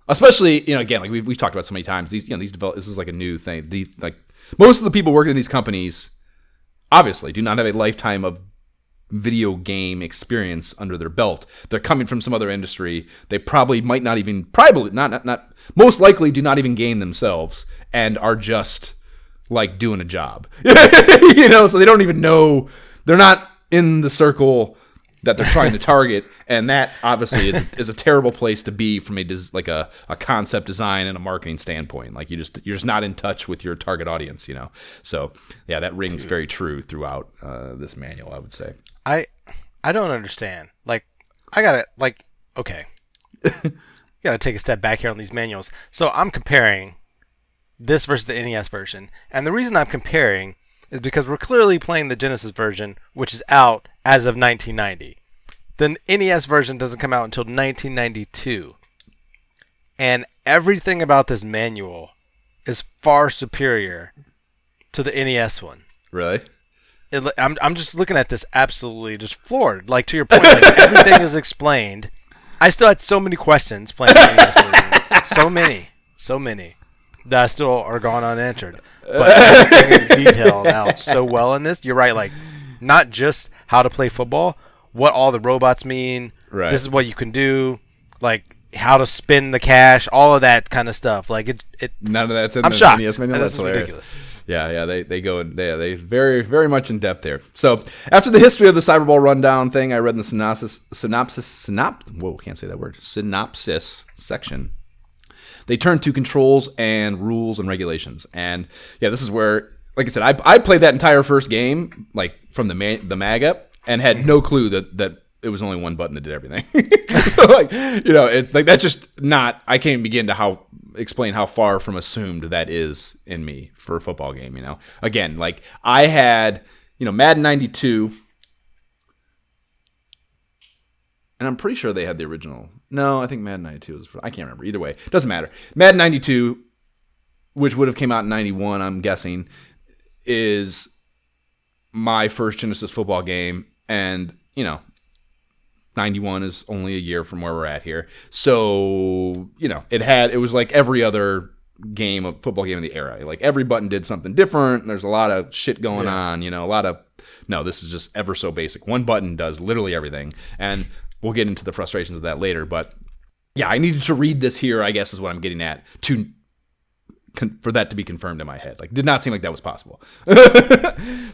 especially, again, like we've talked about so many times, this is like a new thing. Most of the people working in these companies obviously do not have a lifetime of video game experience under their belt. They're coming from some other industry. They probably might not even, most likely do not even game themselves and are just like doing a job, so they don't even know, they're not in the circle that they're trying to target. And that obviously is a terrible place to be from a concept design and a marketing standpoint. Like, you're just not in touch with your target audience, So yeah, that rings very true throughout this manual, I would say. I don't understand. Like, okay. Gotta take a step back here on these manuals. So I'm comparing this versus the NES version. And the reason I'm comparing is because we're clearly playing the Genesis version, which is out as of 1990. The NES version doesn't come out until 1992. And everything about this manual is far superior to the NES one. Really? I'm just looking at this absolutely just floored. Like, to your point, like, everything is explained. I still had so many questions playing the NES version. So many. That still are gone unanswered. But everything is detailed out so well in this. You're right, like, not just how to play football, what all the robots mean. Right. This is what you can do. Like, how to spin the cash, all of that kind of stuff. Like, it none of that's in I'm the shocked. NES manual. That's hilarious. Ridiculous. Yeah, they go they very, very much in depth there. So after the history of the Cyberball rundown thing, I read in the synopsis section. They turn to controls and rules and regulations. And yeah, this is where, like I said, I played that entire first game, like from the mag up, and had no clue that it was only one button that did everything. So, like, it's like, that's just not, I can't even begin to explain how far from assumed that is in me for a football game, Again, like, I had, Madden 92, and I'm pretty sure they had the original. No, I think Madden 92 was, I can't remember. Either way, doesn't matter. Madden 92, which would have came out in 91, I'm guessing, is my first Genesis football game. And, 91 is only a year from where we're at here. So, it was like every other football game of the era. Like every button did something different. There's a lot of shit going on, this is just ever so basic. One button does literally everything. And we'll get into the frustrations of that later. But yeah, I needed to read this here, I guess is what I'm getting at, for that to be confirmed in my head. Like, did not seem like that was possible.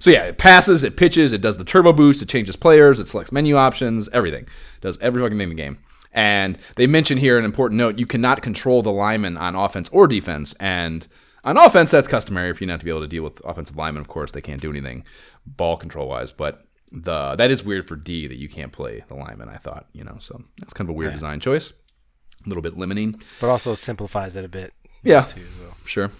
So yeah, it passes, it pitches, it does the turbo boost, it changes players, it selects menu options, everything. It does every fucking thing in the game. And they mention here an important note: you cannot control the linemen on offense or defense. And on offense, that's customary for you not to be able to deal with offensive linemen. Of course, they can't do anything ball control wise. But that is weird for D that you can't play the linemen. I thought, so that's kind of a weird design choice, a little bit limiting, but also simplifies it a bit. Yeah, sure.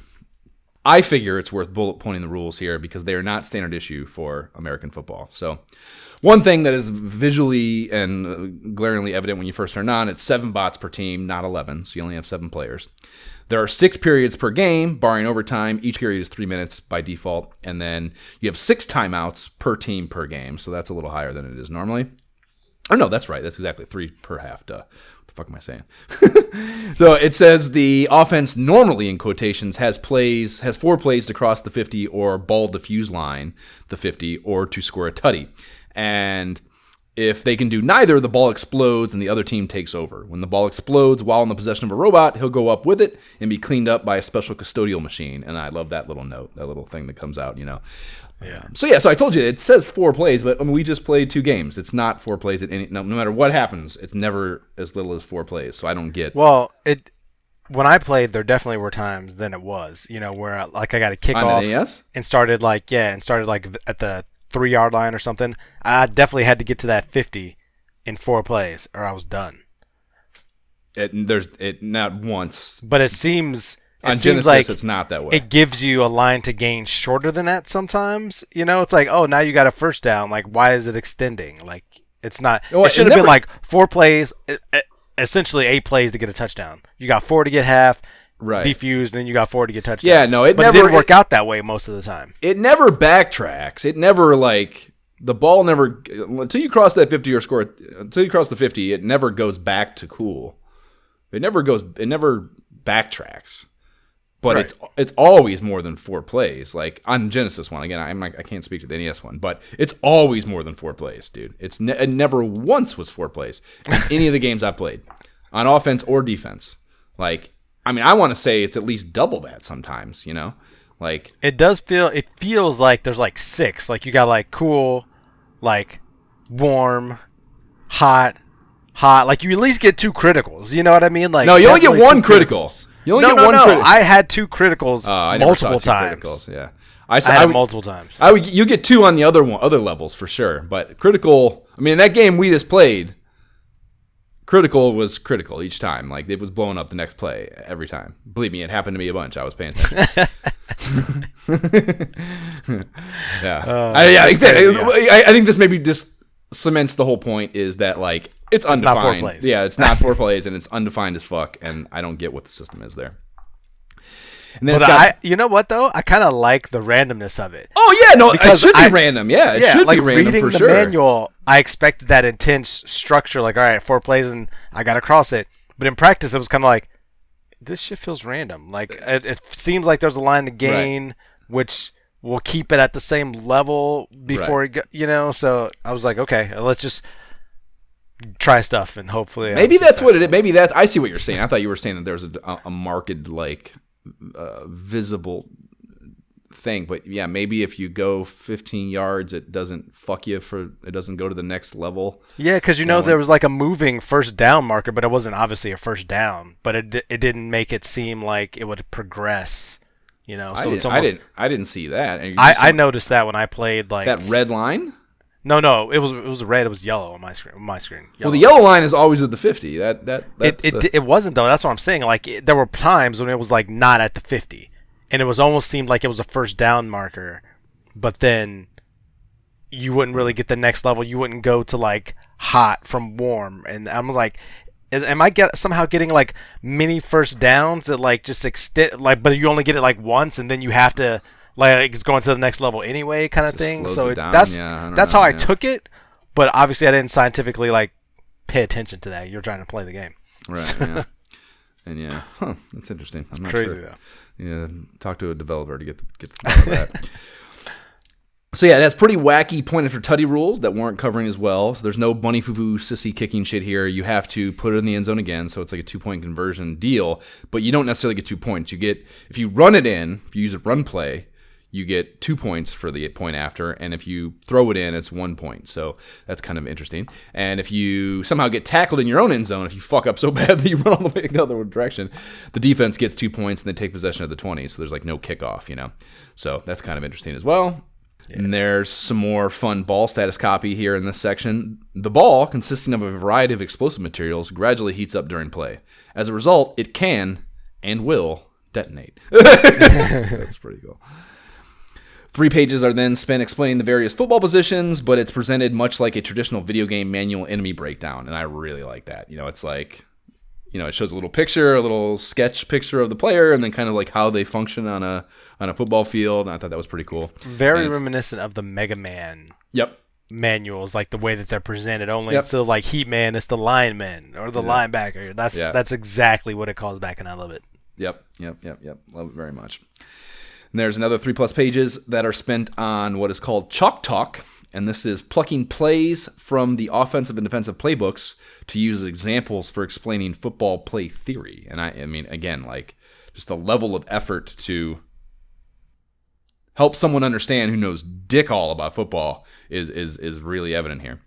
I figure it's worth bullet pointing the rules here because they are not standard issue for American football. So one thing that is visually and glaringly evident when you first turn on, it's 7 bots per team, not 11, so you only have 7 players. There are 6 periods per game, barring overtime. Each period is 3 minutes by default, and then you have 6 timeouts per team per game, so that's a little higher than it is normally. Oh, no, that's right. That's exactly 3 per half, duh. What the fuck am I saying? So it says the offense normally, in quotations, has 4 plays to cross the 50 or ball defuse line, the 50, or to score a tutty. And if they can do neither, the ball explodes and the other team takes over. When the ball explodes while in the possession of a robot, he'll go up with it and be cleaned up by a special custodial machine. And I love that little note, that little thing that comes out, Yeah. So I told you it says 4 plays, but we just played 2 games. It's not 4 plays at no matter what happens. It's never as little as 4 plays. So I don't get. Well, when I played, there definitely were times then it was, where like I got a kickoff and started like at the 3-yard line or something. I definitely had to get to that 50 in 4 plays, or I was done. It not once, but it seems. On Genesis, like it's not that way. It gives you a line to gain shorter than that sometimes. It's like, oh, now you got a first down. Like, why is it extending? Like, it's not. It should have been like 4 plays, essentially 8 plays to get a touchdown. You got 4 to get half, defused, and then you got 4 to get touchdown. Yeah, no, it didn't work out that way most of the time. It never backtracks. It never the ball never until you cross that 50 or score until you cross the 50. It never goes back to cool. It never backtracks. But it's always more than 4 plays. Like on Genesis one, again, I can't speak to the NES one, but it's always more than 4 plays, dude. It never once was 4 plays in any of the games I played, on offense or defense. Like, I mean, I want to say it's at least double that sometimes. Like it feels like there's like 6. Like you got like cool, like warm, hot. Like you at least get 2 criticals. You know what I mean? Like no, you only get 1 critical. You only get one critical. I had 2 criticals multiple times. Criticals, yeah. I had multiple times. You get 2 on the other levels for sure, but critical. I mean, in that game we just played, critical was critical each time. Like it was blowing up the next play every time. Believe me, it happened to me a bunch. I was paying attention. Yeah. I think this maybe just cements the whole point is that like it's undefined. Not 4 plays. Yeah, it's not 4 plays and it's undefined as fuck, and I don't get what the system is there. And then you know what though? I kind of like the randomness of it. Oh yeah, no, it should be random. Yeah, it should be random for sure. Reading the manual, I expected that intense structure. Like, all right, 4 plays and I got to cross it. But in practice, it was kind of like, this shit feels random. Like it seems like there's a line to gain, which will keep it at the same level before it So I was like, okay, let's just try stuff and hopefully maybe that's what it is. Maybe that's I see what you're saying. I thought you were saying that there's a marked like visible thing, but yeah, maybe if you go 15 yards it doesn't it doesn't go to the next level. Yeah, because there was like a moving first down marker, but it wasn't obviously a first down, but it didn't make it seem like it would progress. So I didn't see that. I noticed that when I played like that red line. No, it was red. It was yellow on my screen. Yellow. Well, the yellow line is always at the 50. It wasn't though. That's what I'm saying. Like there were times when it was like not at the 50, and it was almost seemed like it was a first down marker, but then you wouldn't really get the next level. You wouldn't go to like hot from warm, and I'm like, am I somehow getting like mini first downs that like just extend but you only get it like once, and then you have to. Like it's going to the next level anyway, kind of thing. So that's how I took it, but obviously I didn't scientifically like pay attention to that. You're trying to play the game, right? Yeah. And that's interesting. I'm not crazy, sure. though. Yeah, talk to a developer to get the bottom of that. So yeah, it has pretty wacky point after tutty rules that weren't covering as well. So there's no bunny foo-foo sissy kicking shit here. You have to put it in the end zone again, so it's like a 2-point conversion deal. But you don't necessarily get 2 points. You get, if you run it in, if you use a run play, you get 2 points for the point after, and if you throw it in, it's 1 point. So that's kind of interesting. And if you somehow get tackled in your own end zone, if you fuck up so bad that you run all the way the other direction, the defense gets 2 points and they take possession of the 20. So there's like no kickoff, So that's kind of interesting as well. Yeah. And there's some more fun ball status copy here in this section. The ball, consisting of a variety of explosive materials, gradually heats up during play. As a result, it can and will detonate. That's pretty cool. 3 pages are then spent explaining the various football positions, but it's presented much like a traditional video game manual enemy breakdown, and I really like that. It's like, it shows a little picture, a little sketch picture of the player, and then kind of like how they function on a football field. And I thought that was pretty cool. It's very reminiscent of the Mega Man. Yep. Manuals, like the way that they're presented. Only instead of like Heat Man, it's the lineman or the linebacker. That's exactly what it calls back, and I love it. Yep. Love it very much. And there's another 3+ pages that are spent on what is called Chalk Talk. And this is plucking plays from the offensive and defensive playbooks to use as examples for explaining football play theory. And I mean, again, like just the level of effort to help someone understand who knows dick all about football is really evident here.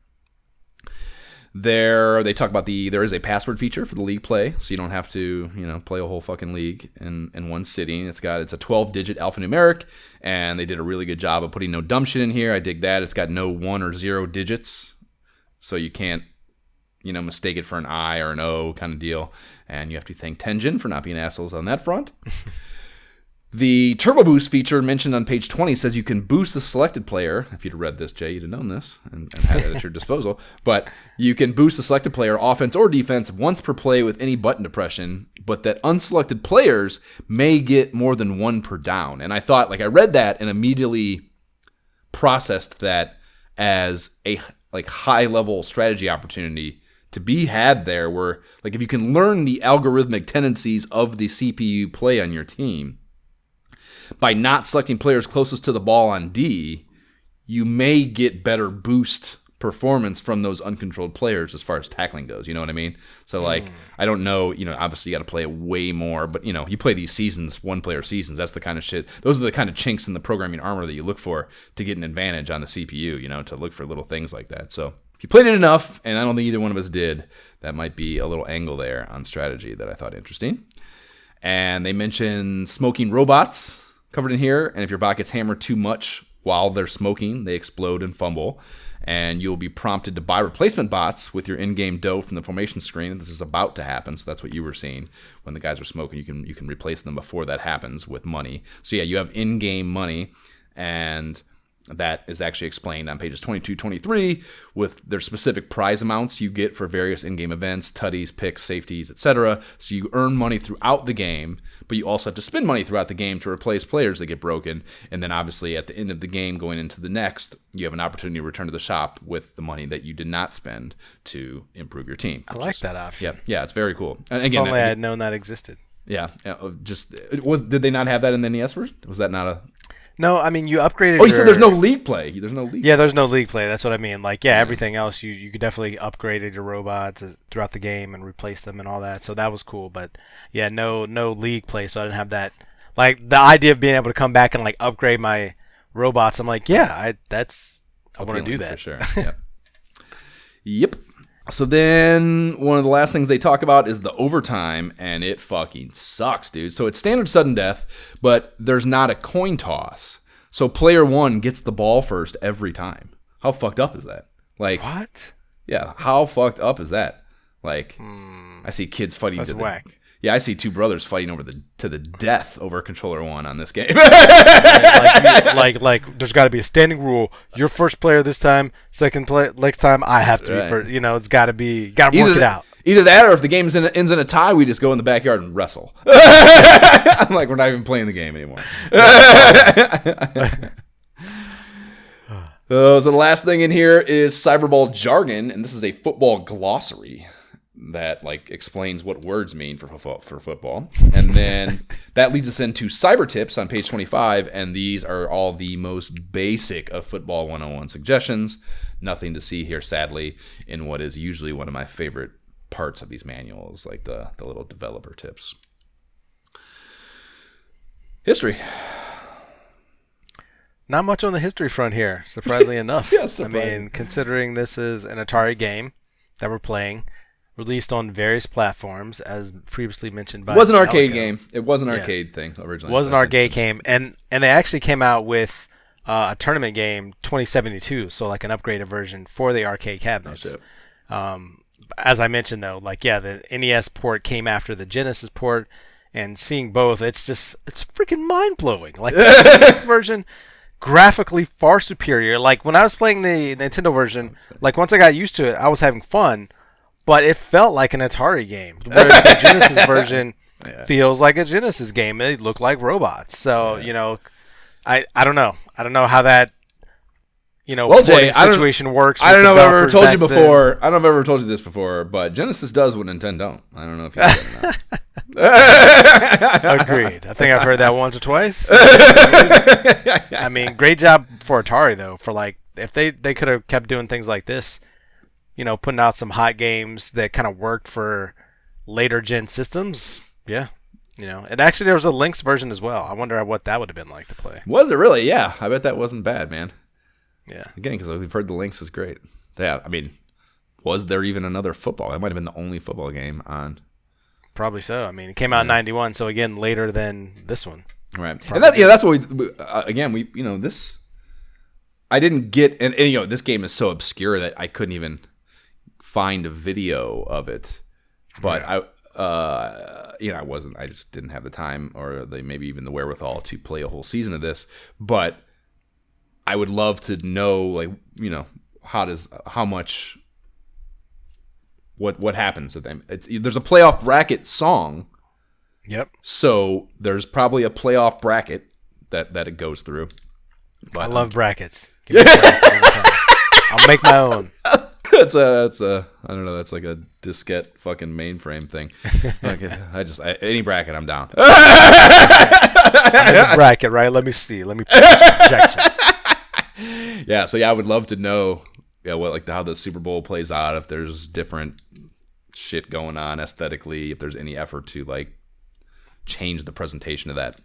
They talk about there is a password feature for the league play, so you don't have to play a whole fucking league in one sitting. It's a 12-digit alphanumeric, and they did a really good job of putting no dumb shit in here. I dig that. It's got no 1 or 0 digits, so you can't mistake it for an I or an O kind of deal. And you have to thank Tengen for not being assholes on that front. The Turbo Boost feature mentioned on page 20 says you can boost the selected player. If you'd have read this, Jay, you'd have known this and had it at your disposal. But you can boost the selected player, offense or defense, once per play with any button depression, but that unselected players may get more than 1 per down. And I thought, I read that and immediately processed that as a high-level strategy opportunity to be had there, where if you can learn the algorithmic tendencies of the CPU play on your team, by not selecting players closest to the ball on D, you may get better boost performance from those uncontrolled players as far as tackling goes. You know what I mean? So, I don't know, obviously you got to play it way more, but, you play these seasons, one-player seasons, that's the kind of shit. Those are the kind of chinks in the programming armor that you look for to get an advantage on the CPU, to look for little things like that. So, if you played it enough, and I don't think either one of us did, that might be a little angle there on strategy that I thought interesting. And they mentioned smoking robots covered in here, and if your bot gets hammered too much while they're smoking, they explode and fumble, and you'll be prompted to buy replacement bots with your in-game dough from the formation screen. This is about to happen, so that's what you were seeing when the guys were smoking. You can replace them before that happens with money. So yeah, you have in-game money, and that is actually explained on pages 22, 23 with their specific prize amounts you get for various in-game events, tutties, picks, safeties, etc. So you earn money throughout the game, but you also have to spend money throughout the game to replace players that get broken. And then obviously at the end of the game going into the next, you have an opportunity to return to the shop with the money that you did not spend to improve your team. I like that option. Yeah, it's very cool. And again, if only I had known that existed. Yeah, did they not have that in the NES version? Was that not a... No, I mean, you upgraded. Oh, you said there's no league play. There's no league. Yeah, there's no league play. That's what I mean. Everything else, you could definitely upgraded your robots throughout the game and replace them and all that. So that was cool. But yeah, no league play. So I didn't have that. The idea of being able to come back and upgrade my robots. I'm like, yeah, I want to do that for sure. Yep. Yep. So then one of the last things they talk about is the overtime, and it fucking sucks, dude. So it's standard sudden death, but there's not a coin toss. So player 1 gets the ball first every time. How fucked up is that? What? Yeah, how fucked up is that? I see kids fighting. That's whack. Yeah, I see 2 brothers fighting to the death over controller 1 on this game. There's got to be a standing rule. You're first player this time. Second play next time, I have to be first. It's got to be. Got to work it out. Either that, or if the game ends in a tie, we just go in the backyard and wrestle. I'm we're not even playing the game anymore. So the last thing in here is Cyberball jargon, and this is a football glossary. that like explains what words mean for football. And then that leads us into cyber tips on page 25, and these are all the most basic of football 101 suggestions. Nothing to see here, sadly, in what is usually one of my favorite parts of these manuals, like the little developer tips. History. Not much on the history front here, surprisingly enough. Yeah, I mean, considering this is an Atari game that we're playing, released on various platforms, as previously mentioned by It was an arcade game. It was an arcade thing originally. It was an arcade game, and they actually came out with a tournament game, 2072, so like an upgraded version for the arcade cabinets. As I mentioned, though, like, yeah, the NES port came after the Genesis port, and seeing both, it's freaking mind-blowing. Like, the version, graphically far superior. Like, when I was playing the Nintendo version, like, once I got used to it, I was having fun, but it felt like an Atari game. Whereas the Genesis version feels like a Genesis game. They look like robots. So, you know, I don't know. I don't know how that, you know, well, Jay, situation works. I don't know if I've ever told you before. I don't know if I've ever told you this before, but Genesis does what Nintendo don't. I don't know if you know that. Agreed. I think I've heard that once or twice. I mean, great job for Atari, though, for like, if they could have kept doing things like this, you know, putting out some hot games that kind of worked for later gen systems. Yeah. You know, and actually there was a Lynx version as well. I wonder what that would have been like to play. Was it really? Yeah. I bet that wasn't bad, man. Yeah. Again, because we've heard the Lynx is great. Yeah. I mean, was there even another football? That might have been the only football game on. Probably so. I mean, it came out in 91, so again, later than this one. Right. Probably. And that's what we you know, this, I didn't get, and you know, this game is so obscure that I couldn't even find a video of it, but you know, I just didn't have the time or maybe even the wherewithal to play a whole season of this. But I would love to know, like, you know, how much, what happens to them. There's a playoff bracket song. Yep. So there's probably a playoff bracket that it goes through. But, I love brackets. Give me brackets. I'll make my own. That's a I don't know, that's like a diskette fucking mainframe thing. Like, any bracket I'm down. I have a bracket, right? Let me see. Let me put some projections. Yeah, so I would love to know how the Super Bowl plays out, if there's different shit going on aesthetically, if there's any effort to like change the presentation of that.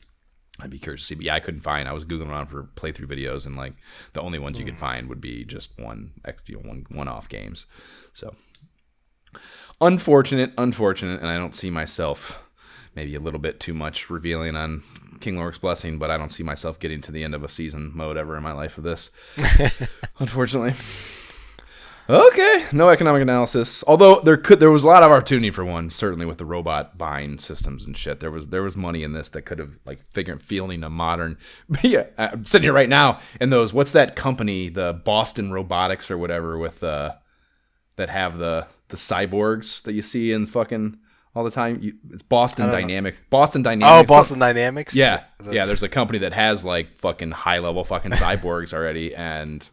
I'd be curious to see, but yeah, I couldn't find. I was googling around for playthrough videos, and like the only ones you could find would be just one-off games. So unfortunate, and I don't see myself, maybe a little bit too much revealing on King Lorik's Blessing, but I don't see myself getting to the end of a season mode ever in my life of this. Unfortunately. Okay, no economic analysis. Although there was a lot of opportunity for one, certainly with the robot buying systems and shit. There was money in this that could have like feeling a modern. But yeah, I'm sitting here right now, and what's that company, the Boston Robotics or whatever, with that have the cyborgs that you see in fucking all the time. It's Boston Dynamics. Boston Dynamics. Oh, Boston Dynamics. Yeah. There's a company that has like fucking high level fucking cyborgs already, and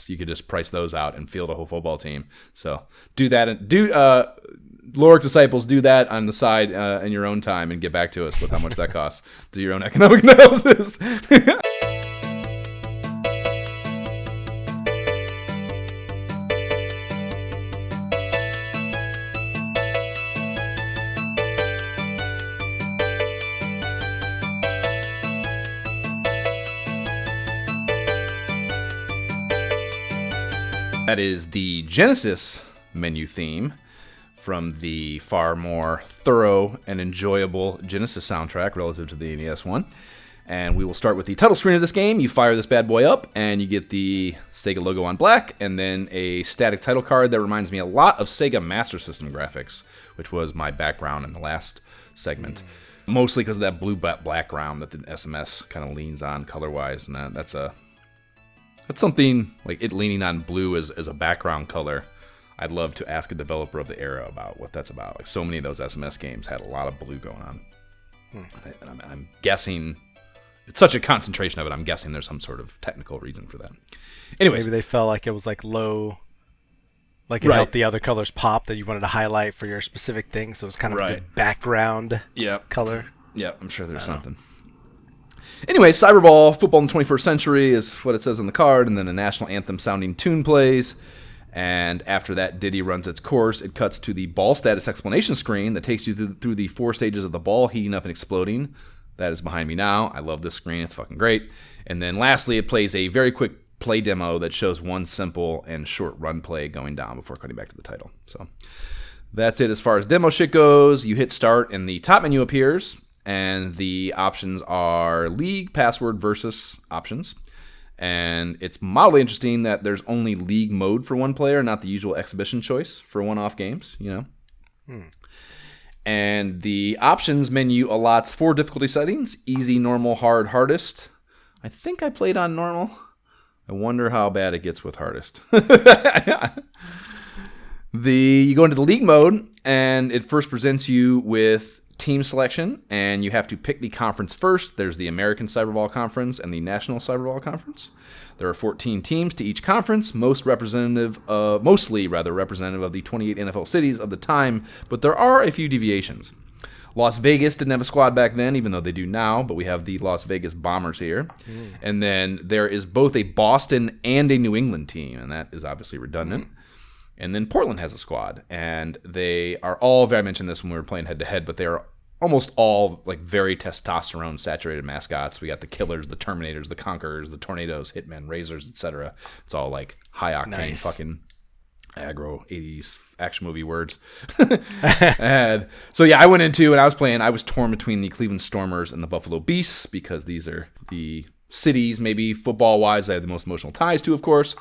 you could just price those out and field a whole football team. So do that, and Lorik Disciples, do that on the side in your own time, and get back to us with how much that costs. Do your own economic analysis. That is the Genesis menu theme from the far more thorough and enjoyable Genesis soundtrack relative to the NES one. And we will start with the title screen of this game. You fire this bad boy up, and you get the Sega logo on black, and then a static title card that reminds me a lot of Sega Master System graphics, which was my background in the last segment. Mostly because of that blue background that the SMS kind of leans on color-wise, and that's something, like it leaning on blue as a background color. I'd love to ask a developer of the era about what that's about. Like, so many of those SMS games had a lot of blue going on. And I'm guessing, it's such a concentration of it, I'm guessing there's some sort of technical reason for that. Anyways. Maybe they felt like it was like low Like it helped the other colors pop that you wanted to highlight for your specific thing. So it's kind of the background color. Yeah, I'm sure there's something. Anyway, Cyberball, football in the 21st century is what it says on the card, and then a national anthem sounding tune plays. And after that ditty runs its course, it cuts to the ball status explanation screen that takes you through the 4 stages of the ball heating up and exploding. That is behind me now. I love this screen. It's fucking great. And then lastly, it plays a very quick play demo that shows one simple and short run play going down before cutting back to the title. So that's it as far as demo shit goes. You hit start and the top menu appears, and the options are league, password, versus options. And it's mildly interesting that there's only league mode for one player, not the usual exhibition choice for one-off games, you know. And the options menu allots 4 difficulty settings: easy, normal, hard, hardest. I think I played on normal. I wonder how bad it gets with hardest. You go into the league mode, and it first presents you with team selection, and you have to pick the conference first. There's the American Cyberball Conference and the National Cyberball Conference. There are 14 teams to each conference, mostly representative of the 28 NFL cities of the time, but there are a few deviations. Las Vegas didn't have a squad back then, even though they do now, but we have the Las Vegas Bombers here. And then there is both a Boston and a New England team, and that is obviously redundant. And then Portland has a squad, and they are all, I mentioned this when we were playing head-to-head, but they are almost all like very testosterone-saturated mascots. We got the Killers, the Terminators, the Conquerors, the Tornadoes, Hitmen, Razors, etc. It's all like high-octane fucking aggro 80s action movie words. And so yeah, I went into and I was torn between the Cleveland Stormers and the Buffalo Beasts, because these are the cities, maybe football wise, I have the most emotional ties to, of course.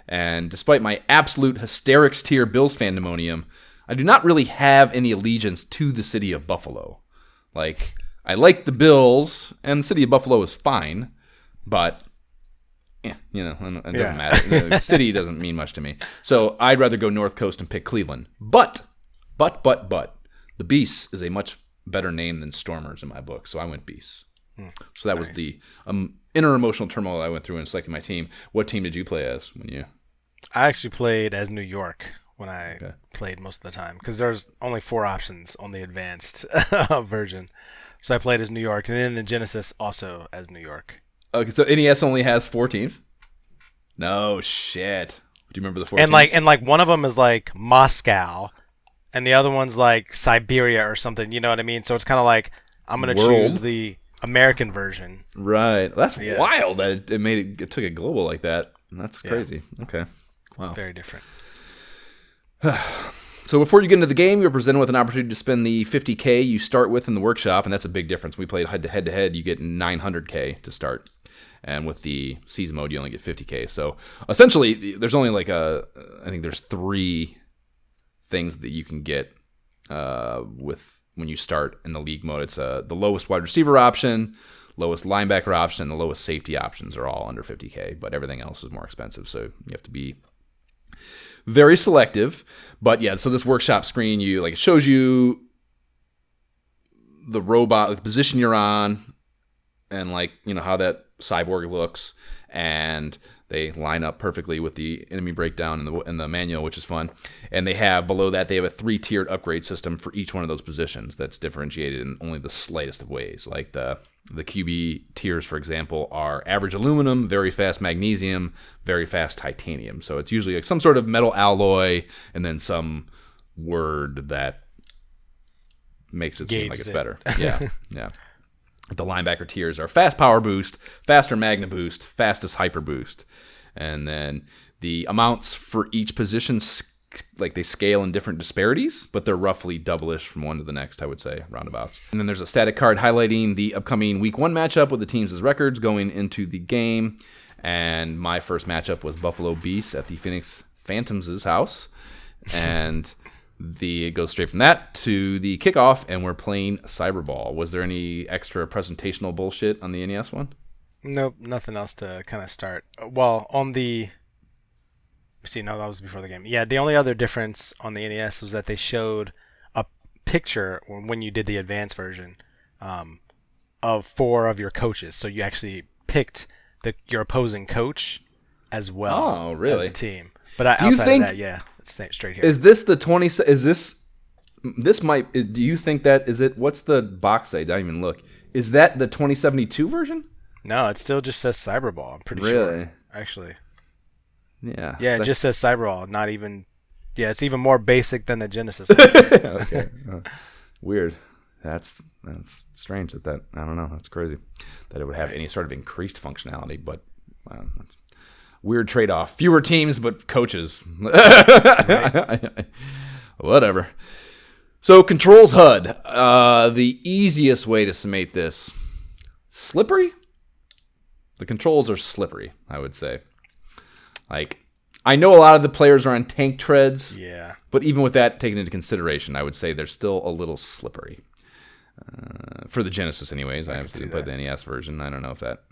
And despite my absolute hysterics tier Bills fandemonium, I do not really have any allegiance to the city of Buffalo. Like, I like the Bills, and the city of Buffalo is fine, but it doesn't matter. The city doesn't mean much to me. So I'd rather go North Coast and pick Cleveland. But, the Beasts is a much better name than Stormers in my book, so I went Beasts. So that was the inner emotional turmoil I went through in selecting my team. What team did you play as when you... I actually played as New York when I played most of the time, because there's only 4 options on the advanced version. So I played as New York, and then the Genesis also as New York. Okay, so NES only has 4 teams? No shit. Do you remember the 4 teams? And one of them is like Moscow, and the other one's like Siberia or something. You know what I mean? So it's kind of like I'm gonna choose the American version. Right. That's wild that it took it global like that. That's crazy. Okay. Wow. Very different. So before you get into the game, you're presented with an opportunity to spend the $50K you start with in the workshop, and that's a big difference. We played head-to-head, you get $900K to start. And with the season mode, you only get $50K. So essentially, there's only I think there's 3 things that you can get with when you start in the league mode. It's the lowest wide receiver option, lowest linebacker option, and the lowest safety options are all under $50K, but everything else is more expensive. So you have to be very selective. But yeah, so this workshop screen, it shows you the robot, the position you're on, and how that cyborg looks, and they line up perfectly with the enemy breakdown in the manual, which is fun. And they have below that, they have a 3-tiered upgrade system for each one of those positions that's differentiated in only the slightest of ways. Like the QB tiers, for example, are average aluminum, very fast magnesium, very fast titanium. So it's usually like some sort of metal alloy and then some word that makes it seem like it's better. Yeah, yeah. The linebacker tiers are fast power boost, faster magna boost, fastest hyper boost. And then the amounts for each position, they scale in different disparities, but they're roughly double-ish from one to the next, I would say, roundabouts. And then there's a static card highlighting the upcoming Week 1 matchup with the teams' records going into the game. And my first matchup was Buffalo Beasts at the Phoenix Phantoms' house. And... it goes straight from that to the kickoff, and we're playing Cyberball. Was there any extra presentational bullshit on the NES one? Nope, nothing else to kind of start. Well, on the... that was before the game. Yeah, the only other difference on the NES was that they showed a picture when you did the advanced version of 4 of your coaches. So you actually picked your opposing coach as well as the team. But outside of that, yeah, it's straight here. Is this the 20? Is this might? Do you think that is it? What's the box say? I didn't even look. Is that the 2072 version? No, it still just says Cyberball. I'm pretty sure. Actually. Yeah. Yeah, it just says Cyberball. Not even. Yeah, it's even more basic than the Genesis. Okay. Weird. That's strange that I don't know. That's crazy that it would have any sort of increased functionality, but weird trade-off. Fewer teams, but coaches. Whatever. So controls HUD. The easiest way to summate this. Slippery? The controls are slippery, I would say. Like, I know a lot of the players are on tank treads. Yeah. But even with that taken into consideration, I would say they're still a little slippery. For the Genesis, anyways. I haven't played the NES version. I don't know if that...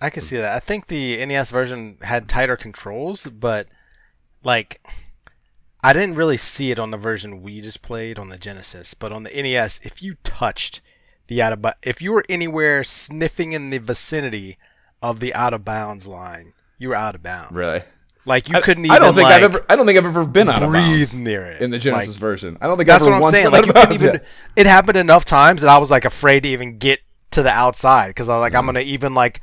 I can see that. I think the NES version had tighter controls, but, like, I didn't really see it on the version we just played on the Genesis. But on the NES, if you touched the if you were anywhere sniffing in the vicinity of the out-of-bounds line, you were out of bounds. Really? Like, you couldn't even, I don't think I've ever been out of bounds. Breathe near it. In the Genesis version. I don't think that's I've ever what I'm saying. Like, you couldn't even... It happened enough times that I was, like, afraid to even get to the outside. Because I was like, I'm going to even, like...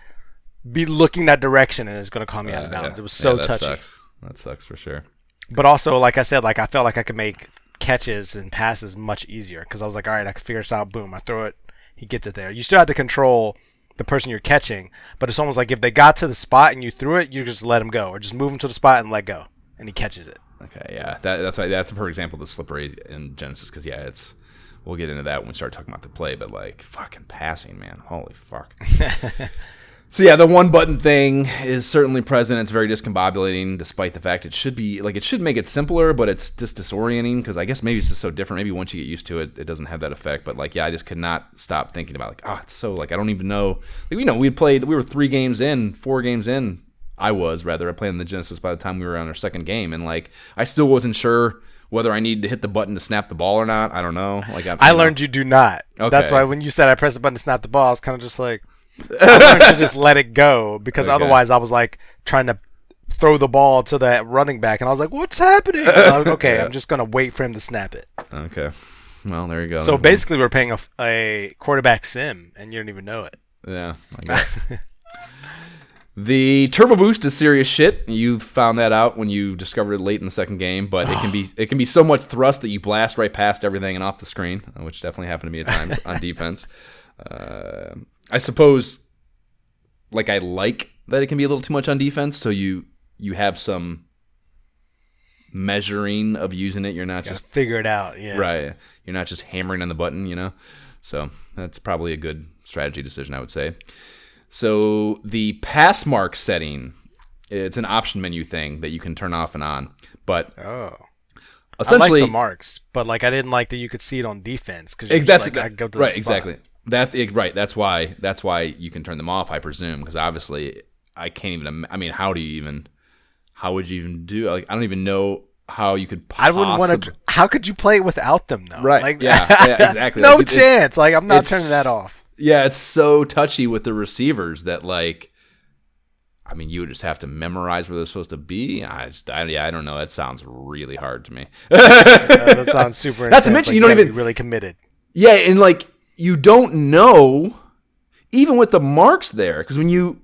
be looking that direction and it's going to call me out of bounds. It was so touchy. That sucks for sure. But also, like I said, like I felt like I could make catches and passes much easier because I was like, all right, I can figure this out. Boom, I throw it, he gets it there. You still have to control the person you're catching, but it's almost like if they got to the spot and you threw it, you just let him go or just move him to the spot and let go, and he catches it. Okay, yeah, that's a perfect example of the slippery in Genesis because it's. We'll get into that when we start talking about the play, but like fucking passing, man, holy fuck. So yeah, the one button thing is certainly present. It's very discombobulating, despite the fact it should be like it should make it simpler, but it's just disorienting because I guess maybe it's just so different. Maybe once you get used to it, it doesn't have that effect. But like, yeah, I just could not stop thinking about like, it's so like I don't even know. Like, we were 4 games in. I played on the Genesis by the time we were on our second game, and like I still wasn't sure whether I needed to hit the button to snap the ball or not. I don't know. Like I learned you do not. Okay. That's why when you said I pressed the button to snap the ball, I was kind of just like. I learned to just let it go because otherwise I was like trying to throw the ball to that running back and I was like, what's happening? And I was like, okay, I'm just going to wait for him to snap it. Okay. Well, there you go. So basically we're playing a quarterback sim and you don't even know it. Yeah, I guess. The turbo boost is serious shit. You found that out when you discovered it late in the second game, but it can be so much thrust that you blast right past everything and off the screen, which definitely happened to me at times on defense. I suppose, like I like that it can be a little too much on defense, so you have some measuring of using it. You're not just figure it out, yeah. Right. You're not just hammering on the button, So that's probably a good strategy decision, I would say. So the pass mark setting, it's an option menu thing that you can turn off and on, but essentially I like the marks, but like I didn't like that you could see it on defense because I go to right, the spot. Exactly. That's it, right. That's why you can turn them off, I presume, because obviously I can't even. I mean, how would you even do? Like, I don't even know how you could. I wouldn't want to. How could you play it without them, though? Right. Like, yeah, exactly. No chance. Like, I'm not turning that off. Yeah, it's so touchy with the receivers that like. I mean, you would just have to memorize where they're supposed to be. I don't know. That sounds really hard to me. That sounds super intense. Not to mention, like, you don't even be really committed. Yeah, and like you don't know, even with the marks there, because when the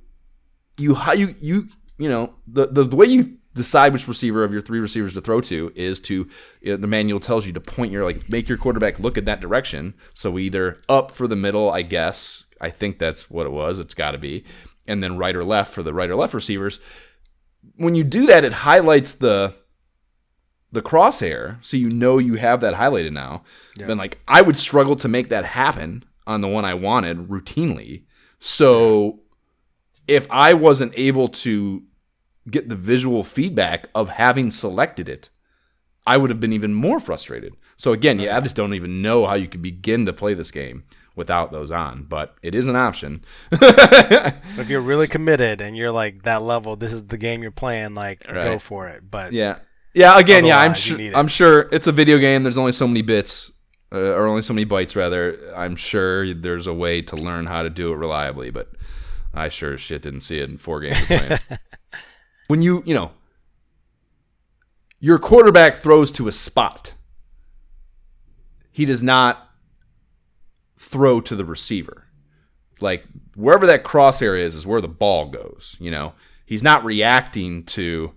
way you decide which receiver of your 3 receivers to throw to is to the manual tells you to point make your quarterback look in that direction. So either up for the middle, I guess. I think that's what it was. It's got to be. And then right or left for the right or left receivers. When you do that, it highlights the crosshair, so you have that highlighted now. Yeah. Then like I would struggle to make that happen on the one I wanted routinely. So if I wasn't able to get the visual feedback of having selected it, I would have been even more frustrated. So again, I just don't even know how you could begin to play this game without those on, but it is an option. If you're really committed and you're like that level, this is the game you're playing, like go for it. But yeah, again, I'm sure it's a video game. There's only so many bits, or only so many bytes rather. I'm sure there's a way to learn how to do it reliably, but I sure as shit didn't see it in 4 games of playing. When your quarterback throws to a spot. He does not throw to the receiver. Like, wherever that crosshair is where the ball goes, you know. He's not reacting to...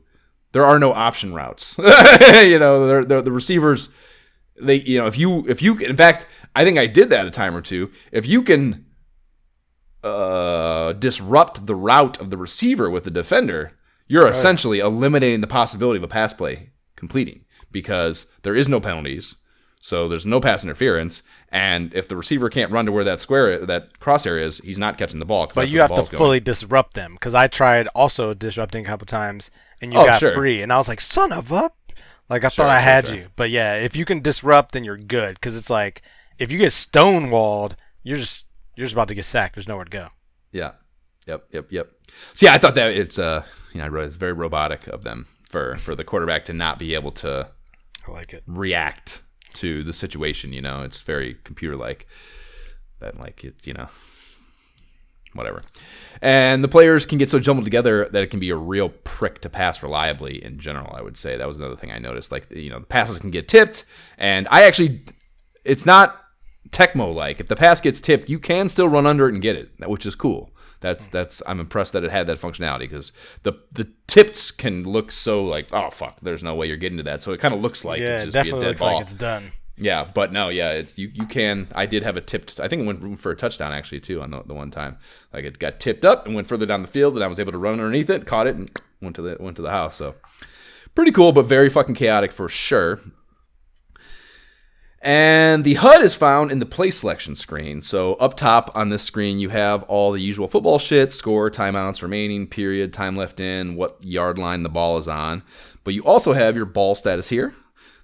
There are no option routes. You know, the receivers, they, you know, if you, in fact, I think I did that a time or two. If you can disrupt the route of the receiver with the defender, you're essentially eliminating the possibility of a pass play completing, because there is no penalties. So there's no pass interference, and if the receiver can't run to where that crosshair is, he's not catching the ball. But you have to fully disrupt them, because I tried also disrupting a couple times, and you got free, and I was like, son of a... Like, I thought I had you. But yeah, if you can disrupt, then you're good, because it's like, if you get stonewalled, you're just about to get sacked. There's nowhere to go. Yeah. Yep. So yeah, I thought that it's I realized it's very robotic of them for the quarterback to not be able to react to the situation, you know. It's very computer-like. That, like, it's, you know, whatever. And the players can get so jumbled together that it can be a real prick to pass reliably in general, I would say. That was another thing I noticed. Like, you know, the passes can get tipped, and it's not Tecmo-like. If the pass gets tipped, you can still run under it and get it, which is cool. I'm impressed that it had that functionality, because the tips can look so like, oh fuck, there's no way you're getting to that. So it kind of looks like it's just definitely be a dead looks ball. like it's done. Yeah, but no, yeah, it's you can. I did have a tipped. I think it went for a touchdown actually too on the one time. Like, it got tipped up and went further down the field, and I was able to run underneath it, caught it, and went to the house. So pretty cool, but very fucking chaotic for sure. And the HUD is found in the play selection screen. So up top on this screen, you have all the usual football shit: score, timeouts remaining, period, time left in, what yard line the ball is on. But you also have your ball status here,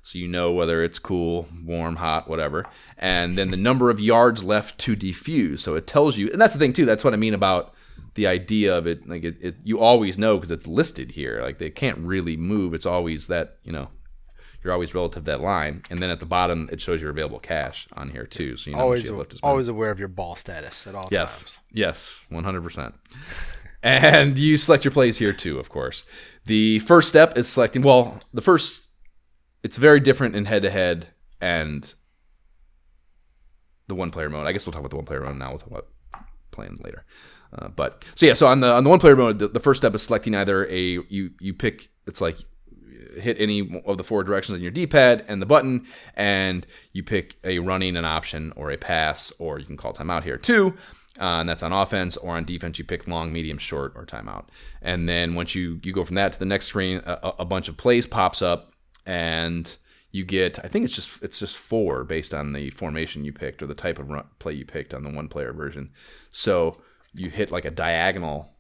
so you know whether it's cool, warm, hot, whatever. And then the number of yards left to defuse. So it tells you, and that's the thing too, that's what I mean about the idea of it. Like, it you always know because it's listed here. Like, they can't really move. It's always that, you know, you're always relative to that line. And then at the bottom, it shows your available cash on here too. So you know always aware of your ball status at all times. Yes, 100%. And you select your plays here too, of course. The first step is selecting, it's very different in head-to-head and the one-player mode. I guess we'll talk about the one-player mode now. We'll talk about playing later. So on the one-player mode, the first step is selecting either you pick, it's like, hit any of the four directions on your D-pad and the button, and you pick a running, an option, or a pass, or you can call timeout here too, and that's on offense. Or on defense, you pick long, medium, short, or timeout. And then once you go from that to the next screen, a bunch of plays pops up, and you get, I think it's just 4 based on the formation you picked or the type of play you picked on the one-player version. So you hit like a diagonal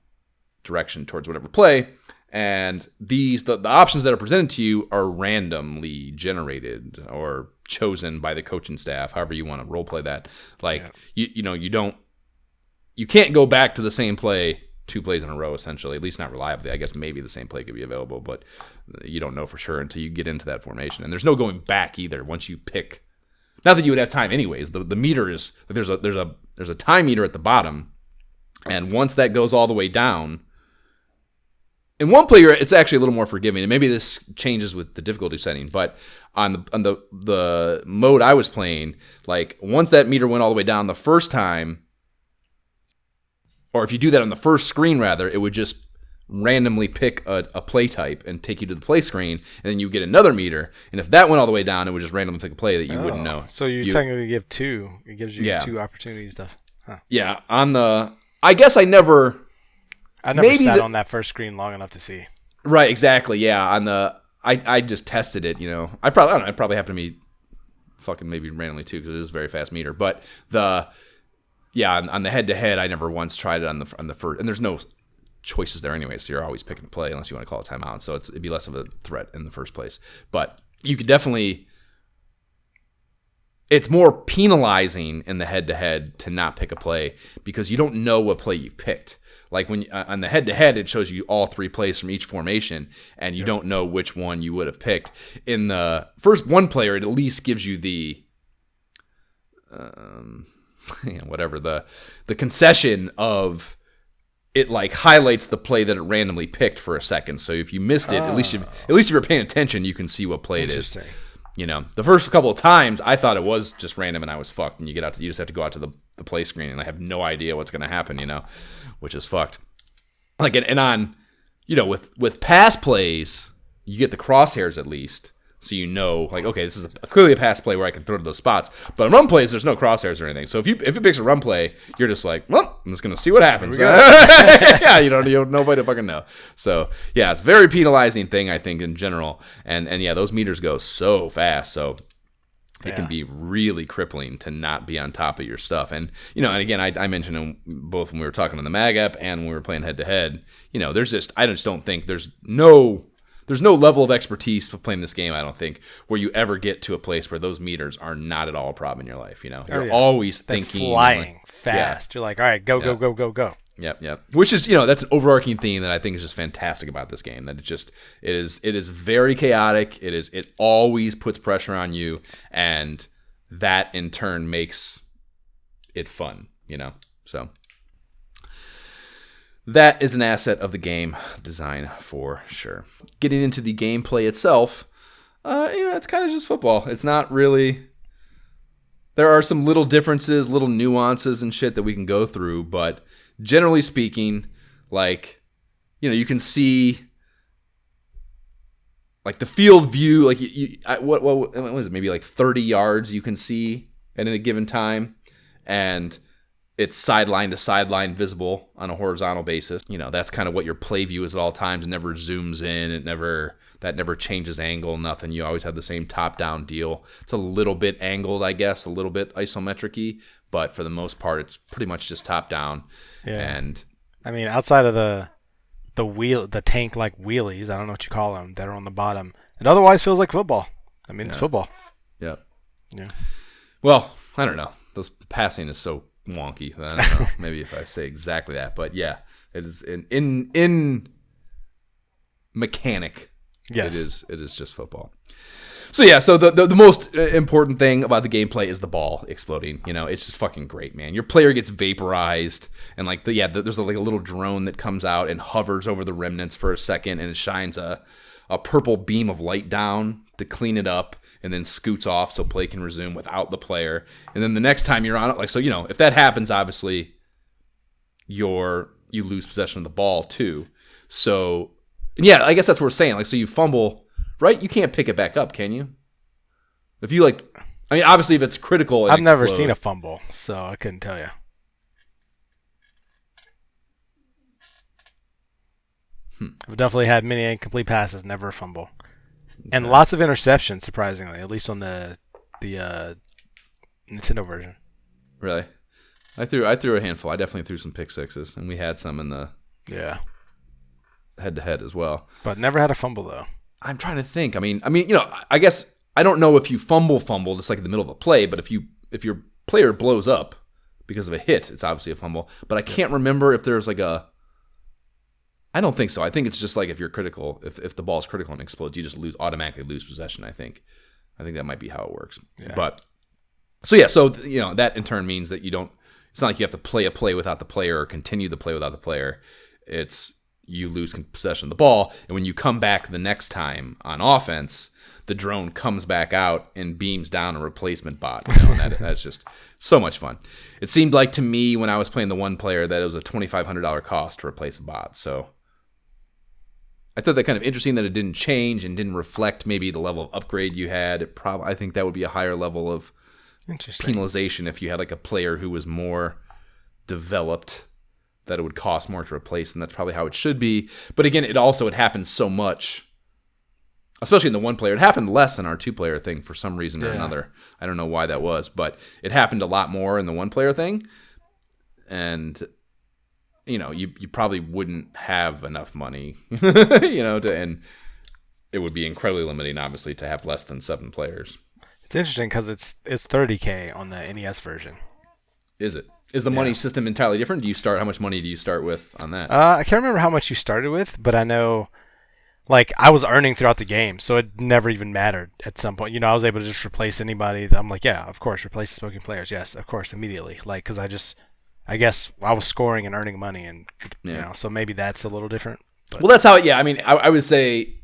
direction towards whatever play. And the options that are presented to you are randomly generated or chosen by the coaching staff, however you want to role play that. Like, you can't go back to the same play 2 plays in a row, essentially, at least not reliably. I guess maybe the same play could be available, but you don't know for sure until you get into that formation. And there's no going back either once you pick. Not that you would have time anyways. The meter is, there's a time meter at the bottom, and once that goes all the way down, in one player, it's actually a little more forgiving, and maybe this changes with the difficulty setting. But on the mode I was playing, like, once that meter went all the way down the first time, or if you do that on the first screen, rather, it would just randomly pick a play type and take you to the play screen, and then you get another meter. And if that went all the way down, it would just randomly pick a play that you wouldn't know. So you technically give 2. It gives you 2 opportunities to. Huh. Yeah. I guess I never sat on that first screen long enough to see. Right, exactly. Yeah, I just tested it, you know. It probably happened to me fucking maybe randomly too, because it is a very fast meter. But on the head-to-head, I never once tried it on the first, and there's no choices there anyway, so you're always picking a play unless you want to call a timeout. So it'd be less of a threat in the first place. But you could definitely, it's more penalizing in the head-to-head to not pick a play because you don't know what play you picked. Like, when on the head-to-head, it shows you all 3 plays from each formation, and you don't know which one you would have picked. In the first one player, it at least gives you the whatever the concession of it like highlights the play that it randomly picked for a second. So if you missed it, at least if you're paying attention, you can see what play it is. You know, the first couple of times I thought it was just random and I was fucked. And you just have to go out to the play screen and I have no idea what's going to happen. You know, which is fucked. Like and on, you know, with pass plays, you get the crosshairs at least. So you know, like, okay, this is clearly a pass play where I can throw to those spots. But on run plays, there's no crosshairs or anything. So if it picks a run play, you're just like, well, I'm just gonna see what happens. Yeah, you don't nobody to fucking know. So yeah, it's a very penalizing thing, I think, in general. And yeah, those meters go so fast. So it can be really crippling to not be on top of your stuff. And, you know, and again, I mentioned them both when we were talking on the Mag app and when we were playing head to head. You know, I just don't think there's no level of expertise of playing this game, I don't think, where you ever get to a place where those meters are not at all a problem in your life. You know, you're always thinking, flying fast. You're like, all right, go. Yep. Which is, you know, that's an overarching theme that I think is just fantastic about this game. That it is very chaotic. It always puts pressure on you, and that in turn makes it fun. You know, so. That is an asset of the game design for sure. Getting into the gameplay itself, it's kind of just football. It's not really... There are some little differences, little nuances and shit that we can go through, but generally speaking, like, you know, you can see, like, the field view, like, what was it, maybe like 30 yards you can see at a given time, and it's sideline to sideline visible on a horizontal basis. You know, that's kind of what your play view is at all times. It never zooms in. That never changes angle, nothing. You always have the same top-down deal. It's a little bit angled, I guess, a little bit isometric-y, but for the most part, it's pretty much just top-down. Yeah. And I mean, outside of the tank-like wheelies, I don't know what you call them, that are on the bottom, it otherwise feels like football. I mean, it's football. Yeah. Yeah. Well, I don't know. The passing is so wonky. I don't know. Maybe if I say exactly that, but yeah, it is in mechanic. Yes. It is just football. So yeah, so the most important thing about the gameplay is the ball exploding. You know, it's just fucking great, man. Your player gets vaporized, and like there's like a little drone that comes out and hovers over the remnants for a second, and it shines a purple beam of light down to clean it up, and then scoots off so play can resume without the player. And then the next time you're on it, like, so, you know, if that happens, obviously you lose possession of the ball too. So, yeah, I guess that's what we're saying. Like, so you fumble, right? You can't pick it back up, can you? If you obviously if it's critical. I've never seen a fumble, so I couldn't tell you. I've definitely had many incomplete passes, never a fumble. And lots of interceptions, surprisingly, at least on the Nintendo version. Really? I threw a handful. I definitely threw some pick sixes, and we had some in the head-to-head as well. But never had a fumble, though. I'm trying to think. I mean, you know, I guess I don't know if you fumble just like in the middle of a play, but if your player blows up because of a hit, it's obviously a fumble. But I can't remember if there's like a... I don't think so. I think it's just like if you're critical, if the ball is critical and explodes, you just automatically lose possession, I think. I think that might be how it works. Yeah. But so you know, that in turn means that it's not like you have to play a play without the player or continue the play without the player. It's you lose possession of the ball, and when you come back the next time on offense, the drone comes back out and beams down a replacement bot. You know, and that's just so much fun. It seemed like to me when I was playing the one player that it was a $2,500 cost to replace a bot. So I thought that kind of interesting that it didn't change and didn't reflect maybe the level of upgrade you had. I think that would be a higher level of penalization if you had like a player who was more developed, that it would cost more to replace, and that's probably how it should be. But again, it happened so much, especially in the one player. It happened less in our two-player thing for some reason or another. I don't know why that was, but it happened a lot more in the one-player thing. And you know, you probably wouldn't have enough money, you know, and it would be incredibly limiting, obviously, to have less than 7 players. It's interesting because it's $30K on the NES version. Is it? Is the money system entirely different? How much money do you start with on that? I can't remember how much you started with, but I know, like, I was earning throughout the game, so it never even mattered at some point. You know, I was able to just replace anybody. I'm like, yeah, of course, replace the smoking players. Yes, of course, immediately. Like, because I guess I was scoring and earning money, and so maybe that's a little different. But. Well, that's how. Yeah, I mean, I would say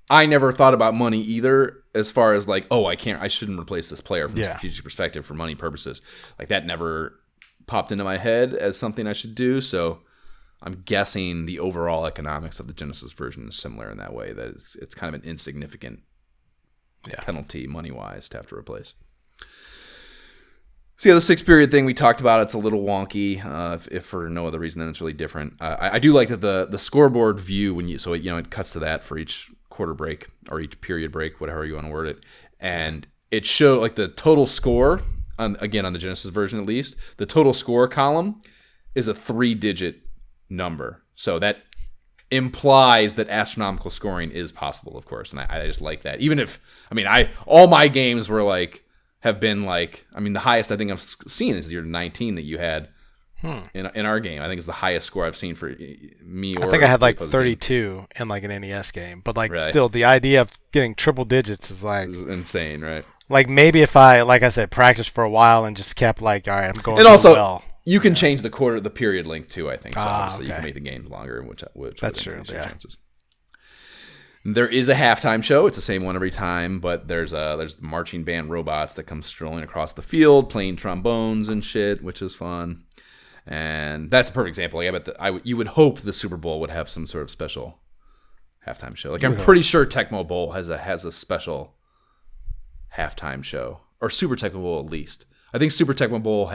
I never thought about money either. As far as like, I shouldn't replace this player from a strategic perspective for money purposes. Like that never popped into my head as something I should do. So I'm guessing the overall economics of the Genesis version is similar in that way. That it's kind of an insignificant penalty money wise to have to replace. So yeah, the 6-period thing we talked about, it's a little wonky. If for no other reason than it's really different. I do like that the scoreboard view it cuts to that for each quarter break or each period break, whatever you want to word it, and it shows like the total score on the Genesis version at least. The total score column is a 3-digit number, so that implies that astronomical scoring is possible, of course, and I just like that. Even if all my games were like. Have been like, the highest I think I've seen is your 19 that you had in our game. I think it's the highest score I've seen for me. I think I had like 32 in like an NES game, but like still the idea of getting triple digits is like insane, right? Like maybe if I, like I said, practiced for a while and just kept like, all right, I'm going. And also, well. You can change the period length too. I think so. Obviously, you can make the games longer, which that's true. Yeah. Chances. There is a halftime show. It's the same one every time, but there's the marching band robots that come strolling across the field, playing trombones and shit, which is fun. And that's a perfect example. Like, I bet you would hope the Super Bowl would have some sort of special halftime show. Like I'm pretty sure Tecmo Bowl has a special halftime show, or Super Tecmo Bowl at least. I think Super Tecmo Bowl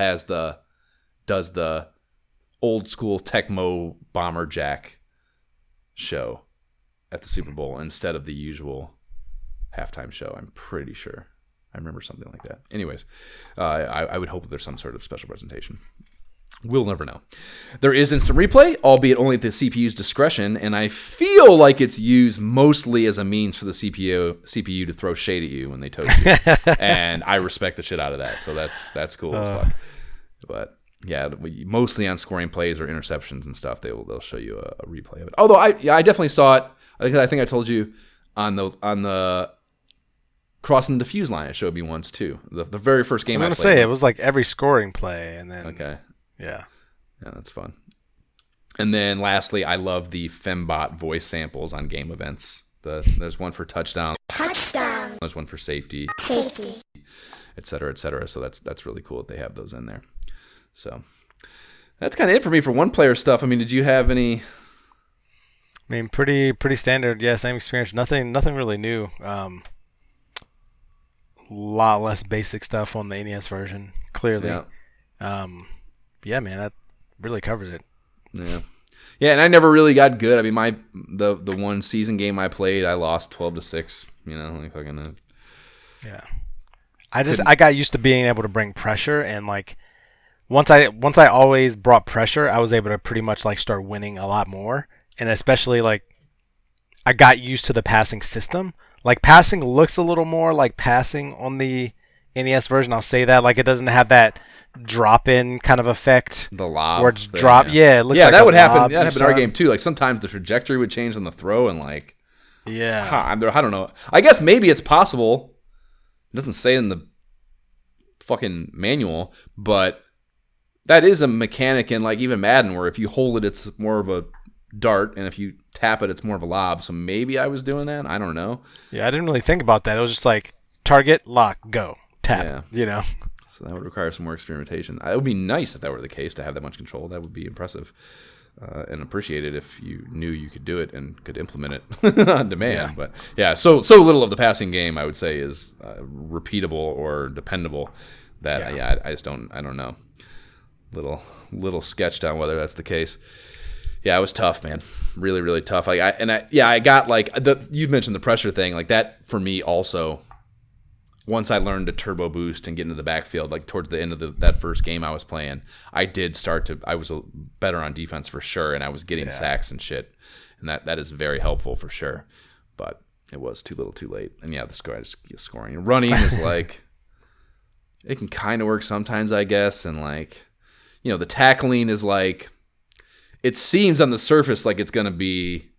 does the old school Tecmo Bomber Jack show at the Super Bowl instead of the usual halftime show. I'm pretty sure. I remember something like that. Anyways, I would hope there's some sort of special presentation. We'll never know. There is instant replay, albeit only at the CPU's discretion, and I feel like it's used mostly as a means for the CPU to throw shade at you when they toast you. And I respect the shit out of that, so that's cool as fuck. But yeah, mostly on scoring plays or interceptions and stuff, they'll show you a replay of it. Although I definitely saw it. I think I told you on the crossing the diffuse line. It showed me once too. The very first game I was played. Gonna say it was like every scoring play, and then yeah, that's fun. And then lastly, I love the Fembot voice samples on game events. There's one for touchdown. There's one for safety, et cetera, et cetera. So that's really cool that they have those in there. So that's kind of it for me for one player stuff. I mean, did you have any? I mean, pretty standard. Yeah, same experience. Nothing really new. Lot less basic stuff on the NES version. Clearly. Yeah, man, that really covers it. Yeah. Yeah, and I never really got good. I mean, the one season game I played, I lost 12-6. Like fucking. Yeah. I got used to being able to bring pressure, and like once I always brought pressure, I was able to pretty much like start winning a lot more. And especially, like, I got used to the passing system. Like, passing looks a little more like passing on the NES version. I'll say that. Like, it doesn't have that drop-in kind of effect. The lob. Where it's drop. Yeah, it looks like that would happen. That happened in our game, too. Like, sometimes the trajectory would change on the throw, and, like... Yeah. I don't know. I guess maybe it's possible. It doesn't say it in the fucking manual, but that is a mechanic in, like, even Madden, where if you hold it, it's more of a dart, and if you tap it, it's more of a lob. So maybe I was doing that. I don't know. Yeah, I didn't really think about that. It was just like target, lock, go, tap. Yeah. So that would require some more experimentation. It would be nice if that were the case, to have that much control. That would be impressive and appreciated if you knew you could do it and could implement it on demand. Yeah. But yeah, so little of the passing game I would say is repeatable or dependable that I just don't know. Little sketched on whether that's the case. Yeah, it was tough, man. Really, really tough. I got like you mentioned the pressure thing, like that for me also. Once I learned to turbo boost and get into the backfield, like towards the end of that first game I was playing, I was better on defense for sure, and I was getting sacks and shit, and that is very helpful for sure. But it was too little, too late, and the scoring, running is like it can kind of work sometimes, I guess, and like the tackling is like. It seems on the surface like it's going to be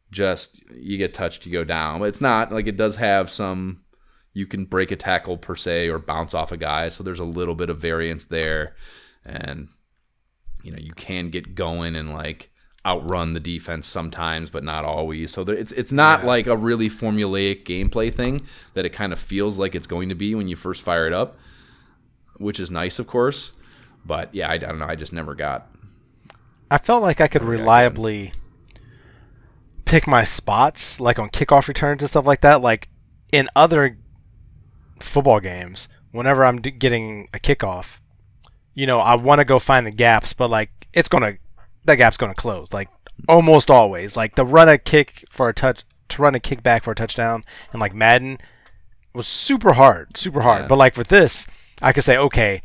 just you get touched, you go down. But it's not. Like it does have some, you can break a tackle per se or bounce off a guy. So there's a little bit of variance there. And you can get going and like outrun the defense sometimes, but not always. So it's not like a really formulaic gameplay thing that it kind of feels like it's going to be when you first fire it up, which is nice, of course. But yeah, I don't know. I just never got. I felt like I could reliably pick my spots, like on kickoff returns and stuff like that. Like in other football games, whenever I'm getting a kickoff, I want to go find the gaps, but like that gap's gonna close. Like almost always, like to run a kick back for a touchdown, and like Madden was super hard. Yeah. But like with this, I could say, okay,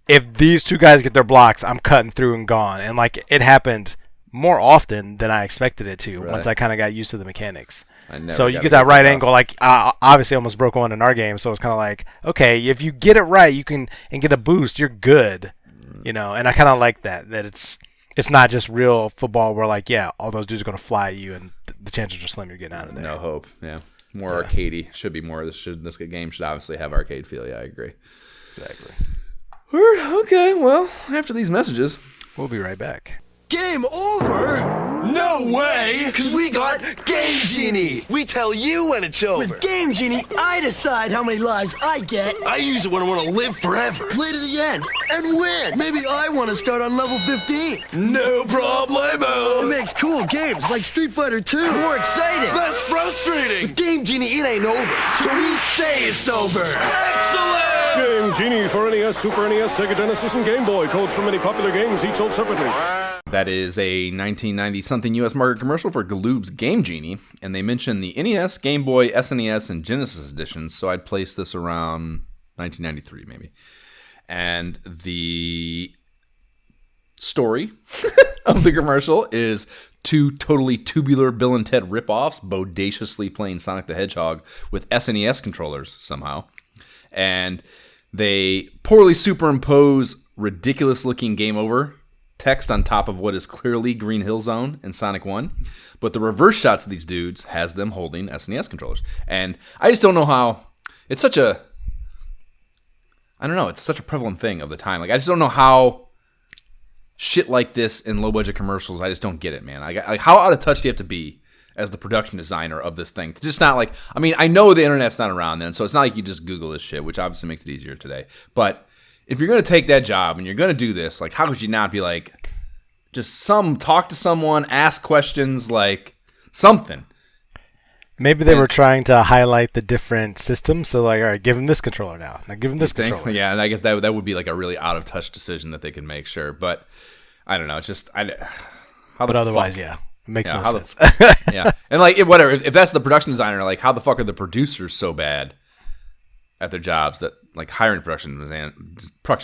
if these two guys get their blocks, I'm cutting through and gone. And like it happened more often than I expected it to once I kind of got used to the mechanics. So you get that right angle. Like obviously, I almost broke one in our game. So it's kind of like, okay, if you get it right, you can and get a boost. You're good, And I kind of like that it's not just real football where like, yeah, all those dudes are gonna fly at you and the chances are slim you're getting out of there. No hope. Yeah, more arcadey. Should be more. This game should obviously have arcade feel. Yeah, I agree. Exactly. Word. Okay. Well, after these messages, we'll be right back. Game over? No way! Because we got Game Genie! We tell you when it's over. With Game Genie, I decide how many lives I get. I use it when I want to live forever. Play to the end and win. Maybe I want to start on level 15. No problemo! It makes cool games like Street Fighter 2 more exciting. That's frustrating! With Game Genie, it ain't over. So we say it's over. Excellent! Game Genie for NES, Super NES, Sega Genesis, and Game Boy. Codes from many popular games, each sold separately. That is a 1990-something U.S. market commercial for Galoob's Game Genie, and they mention the NES, Game Boy, SNES, and Genesis editions, so I'd place this around 1993 maybe. And the story of the commercial is two totally tubular Bill and Ted ripoffs bodaciously playing Sonic the Hedgehog with SNES controllers somehow. And they poorly superimpose ridiculous-looking Game Over text on top of what is clearly Green Hill Zone in Sonic 1. But the reverse shots of these dudes has them holding SNES controllers. And I just don't know how... It's such a prevalent thing of the time. Like, I just don't know how shit like this in low-budget commercials, I just don't get it, man. Like, how out of touch do you have to be as the production designer of this thing? It's just not like... I mean, I know the internet's not around then, so it's not like you just Google this shit, which obviously makes it easier today. But if you're going to take that job and you're going to do this, like, how could you not be like, just talk to someone, ask questions, like, something. Maybe they were trying to highlight the different systems. So, like, all right, give him this controller now give him this controller. Yeah, and I guess that would be like a really out-of-touch decision that they could make, sure. But I don't know. It's just... But otherwise, yeah. It makes no sense. Yeah. And, like, whatever. If that's the production designer, like, how the fuck are the producers so bad at their jobs that, like, hiring production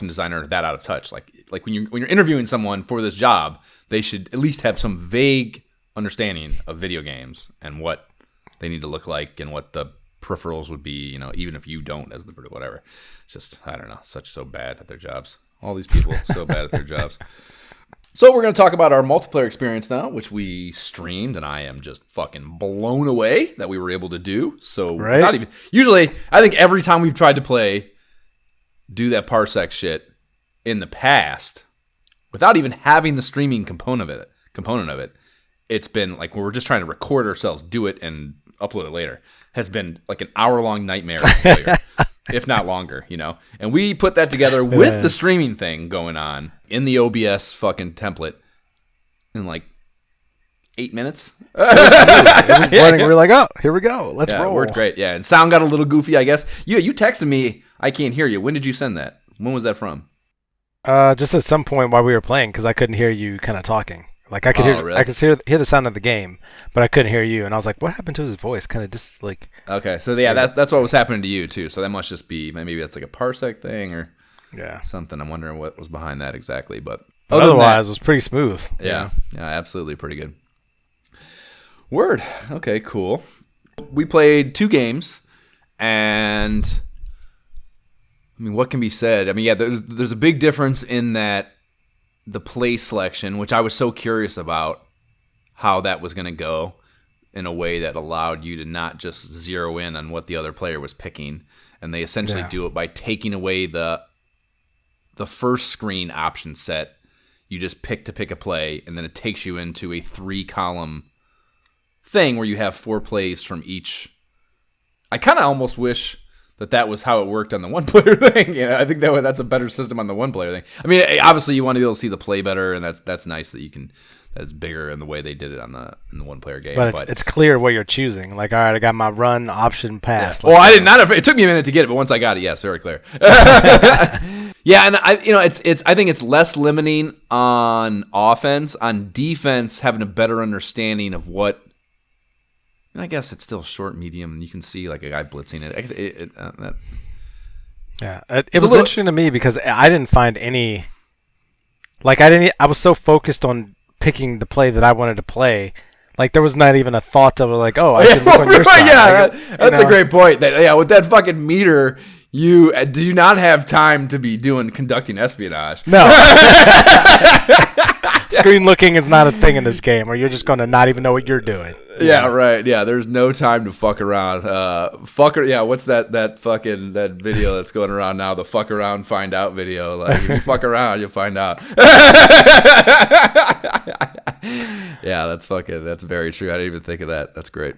designer that out of touch? Like when you're interviewing someone for this job, they should at least have some vague understanding of video games and what they need to look like and what the peripherals would be, even if you don't as the whatever. It's just, I don't know, so bad at their jobs. All these people so bad at their jobs. So we're going to talk about our multiplayer experience now, which we streamed, and I am just fucking blown away that we were able to do. So not even usually, I think every time we've tried to do that parsec shit in the past, without even having the streaming component of it, it's been like we're just trying to record ourselves, do it, and upload it later. Has been like an hour-long nightmare of failure. If not longer, And we put that together with the streaming thing going on in the OBS fucking template in like 8 minutes. So it was running. We were like, oh, here we go. Let's roll. It worked great. Yeah, and sound got a little goofy, I guess. You texted me, I can't hear you. When did you send that? When was that from? Just at some point while we were playing, because I couldn't hear you kind of talking. Like I could hear the sound of the game, but I couldn't hear you, and I was like, "What happened to his voice?" Kind of just like. Okay, so yeah, that's what was happening to you too. So that must just be maybe that's like a parsec thing or something. I'm wondering what was behind that exactly, but otherwise, it was pretty smooth. Yeah, absolutely, pretty good. Word. Okay, cool. We played 2 games, and I mean, what can be said? I mean, yeah, there's a big difference in that. The play selection, which I was so curious about how that was going to go in a way that allowed you to not just zero in on what the other player was picking. And they essentially do it by taking away the first screen option set. you just pick a play, and then it takes you into a 3-column thing where you have 4 plays from each. I kind of almost wish that was how it worked on the one-player thing. I think that's a better system on the one-player thing. I mean, obviously you want to be able to see the play better, and that's nice that you can. That's bigger in the way they did it in the one-player game. But it's clear what you're choosing. Like, all right, I got my run option pass. Yeah. Well, I did not. It took me a minute to get it, but once I got it, yes, very clear. Yeah, and I think it's less limiting on offense. On defense, having a better understanding of what. And I guess it's still short, medium, and you can see like a guy blitzing it. It was interesting to me because I didn't find any. Like I was so focused on picking the play that I wanted to play. Like there was not even a thought of like, oh, I can look on your side. Yeah, that's a great point. With that fucking meter, you do not have time to be conducting espionage. No. Screen looking is not a thing in this game, or you're just going to not even know what you're doing. Yeah, right. Yeah, there's no time to fuck around. Yeah, what's that video that's going around now? The fuck around, find out video. Like, if you fuck around, you'll find out. Yeah, that's very true. I didn't even think of that. That's great.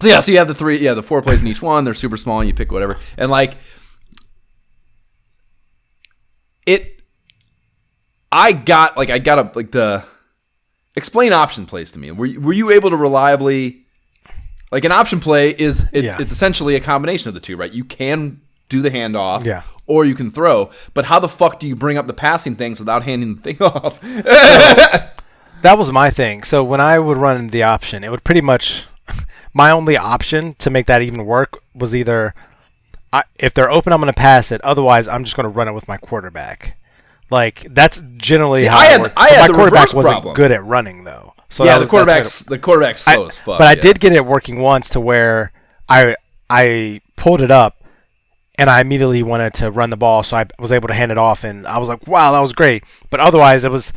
So you have the 4 plays in each one. They're super small, and you pick whatever. And explain option plays to me. Were you able to reliably, like an option play it's essentially a combination of the two, right? You can do the handoff, or you can throw. But how the fuck do you bring up the passing things without handing the thing off? That was my thing. So when I would run the option, it would pretty much my only option to make that even work was either if they're open, I'm going to pass it. Otherwise, I'm just going to run it with my quarterback. Like that's generally how it worked. My quarterback wasn't good at running though. So yeah, the quarterback's slow as fuck. But I did get it working once to where I pulled it up and I immediately wanted to run the ball, so I was able to hand it off, and I was like, wow, that was great. But otherwise, it was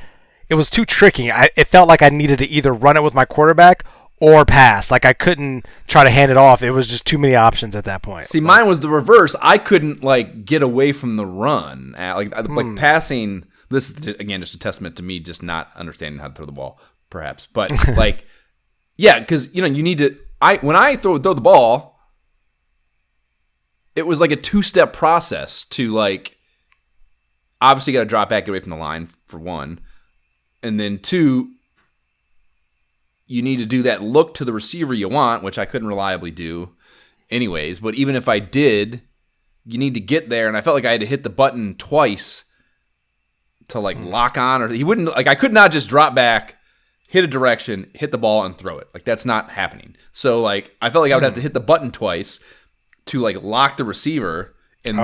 too tricky. It felt like I needed to either run it with my quarterback or pass. Like I couldn't try to hand it off. It was just too many options at that point. See, mine was the reverse. I couldn't get away from the run. Like passing. This is again just a testament to me just not understanding how to throw the ball, perhaps. But because you need to. When I throw the ball, it was like a 2-step process to obviously got to drop back, get away from the line for one, and then 2. You need to do that look to the receiver you want, which I couldn't reliably do anyways. But even if I did, you need to get there. And I felt like I had to hit the button twice to lock on. Or he wouldn't, I could not just drop back, hit a direction, hit the ball, and throw it. That's not happening. So I felt like I would have to hit the button twice to lock the receiver and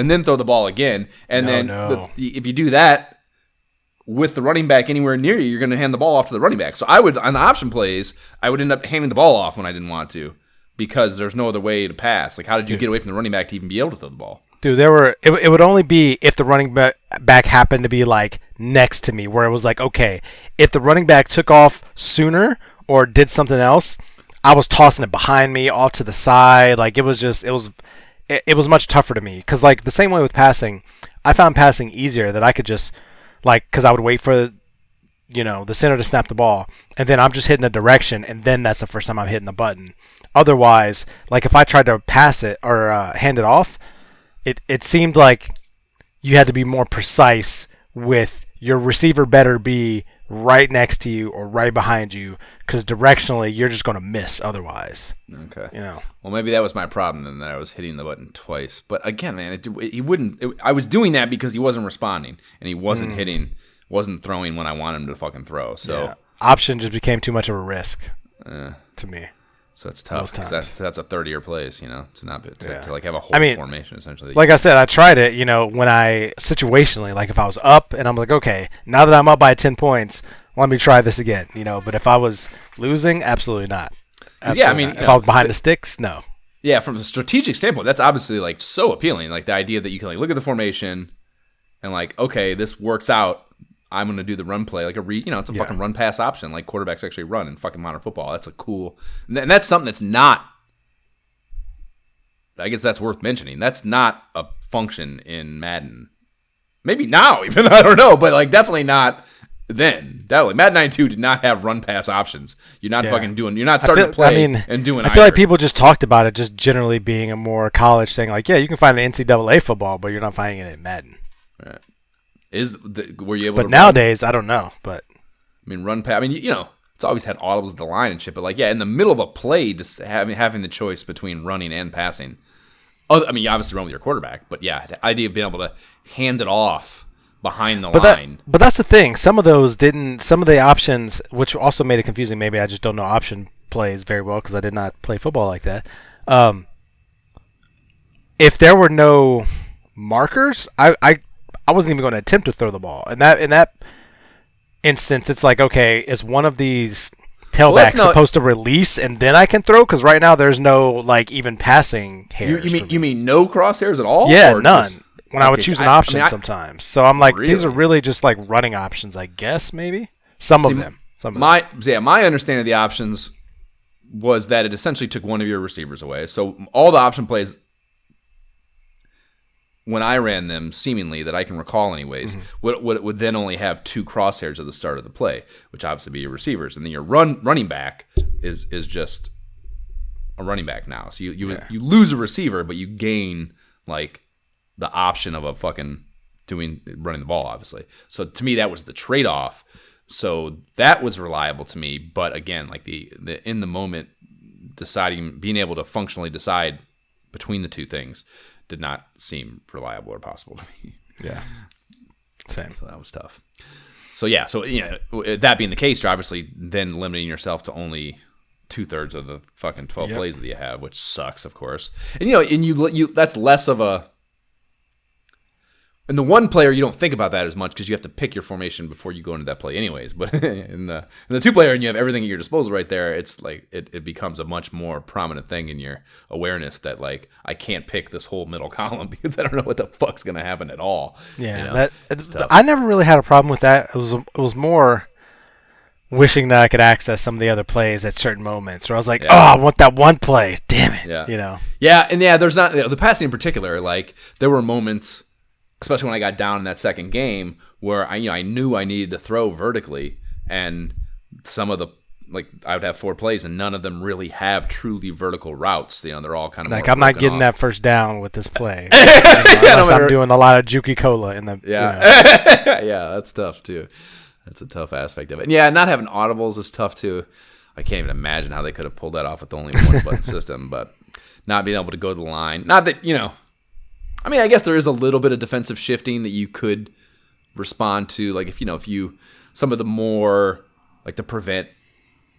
then throw the ball again. And if you do that, with the running back anywhere near you, you're going to hand the ball off to the running back. So on the option plays, I would end up handing the ball off when I didn't want to because there's no other way to pass. How did you get away from the running back to even be able to throw the ball? Dude, it would only be if the running back happened to be next to me, where it was okay, if the running back took off sooner or did something else, I was tossing it behind me, off to the side. It was much tougher to me because the same way with passing, I found passing easier that I could just because I would wait for, the center to snap the ball, and then I'm just hitting a direction, and then that's the first time I'm hitting the button. Otherwise, if I tried to pass it or hand it off, it seemed like you had to be more precise with your receiver better be right next to you or right behind you, because directionally you're just going to miss otherwise. Okay. Well, maybe that was my problem then, that I was hitting the button twice. But again, man, I was doing that because he wasn't responding and he wasn't wasn't throwing when I wanted him to fucking throw. So option just became too much of a risk to me. So it's tough because that's a 30-year place, to not be, to have a whole formation essentially. Like I said, I tried it, when I situationally, if I was up and I'm okay, now that I'm up by 10 points, let me try this again, But if I was losing, absolutely not. Absolutely not. If I was behind the sticks, no. Yeah, from a strategic standpoint, that's obviously so appealing. The idea that you can look at the formation and okay, this works out. I'm going to do the run play, it's a fucking run pass option, quarterbacks actually run in fucking modern football. That's a cool, and that's something that's not, I guess that's worth mentioning. That's not a function in Madden Maybe now, even. I don't know. But, like, definitely not then. Definitely. Madden 92 did not have run-pass options. You're not fucking doing... You're not starting to play and doing I feel like people just talked about it just generally being a more college thing. Like, yeah, you can find an NCAA football, but you're not finding it in Madden. Right. Were you able to... But nowadays, I don't know. But I mean, run pass... I mean, it's always had audibles at the line and shit, but, like, yeah, in the middle of a play, just having the choice between running and passing... I mean, you obviously run with your quarterback, but yeah, the idea of being able to hand it off behind the line. But that's the thing. Some of the options, which also made it confusing. Maybe I just don't know option plays very well because I did not play football like that. If there were no markers, I wasn't even going to attempt to throw the ball. And in that instance, it's like, okay, is one of these tailback supposed to release and then I can throw? Because right now there's no like even passing hairs. You mean no crosshairs at all? Yeah, none. When I would choose an option sometimes. So I'm like, these are really just like running options, I guess, maybe. Some of them. My understanding of the options was that it essentially took one of your receivers away. So all the option plays, when I ran them, seemingly, that I can recall anyways, would then only have 2 crosshairs at the start of the play, which obviously be your receivers. And then your running back is just a running back now. So you lose a receiver, but you gain, like, the option of a fucking running the ball, obviously. So to me, that was the trade-off. So that was reliable to me. But again, like the in the moment being able to functionally decide between the two things did not seem reliable or possible to me. Yeah. Same. So that was tough. So yeah, that being the case, you're obviously then limiting yourself to only 2/3 of the fucking 12 plays that you have, which sucks, of course. And you that's less of a... In the one player, you don't think about that as much because you have to pick your formation before you go into that play anyways. But in the 2-player and you have everything at your disposal right there, it's like it becomes a much more prominent thing in your awareness that, like, I can't pick this whole middle column because I don't know what the fuck's going to happen at all. Yeah, I never really had a problem with that. It was more wishing that I could access some of the other plays at certain moments where I was like, I want that one play. Damn it. Yeah. Yeah, there's not... The passing in particular, like, there were moments... Especially when I got down in that second game, where I knew I needed to throw vertically, and some of the I would have 4 plays, and none of them really have truly vertical routes. They're all kind of like I'm not getting that first down with this play, unless I'm doing a lot of Juki Cola in the yeah, that's tough too. That's a tough aspect of it. And yeah, not having audibles is tough too. I can't even imagine how they could have pulled that off with only one button system, but not being able to go to the line. Not that I mean, I guess there is a little bit of defensive shifting that you could respond to. Like, if you some of the more, like, the prevent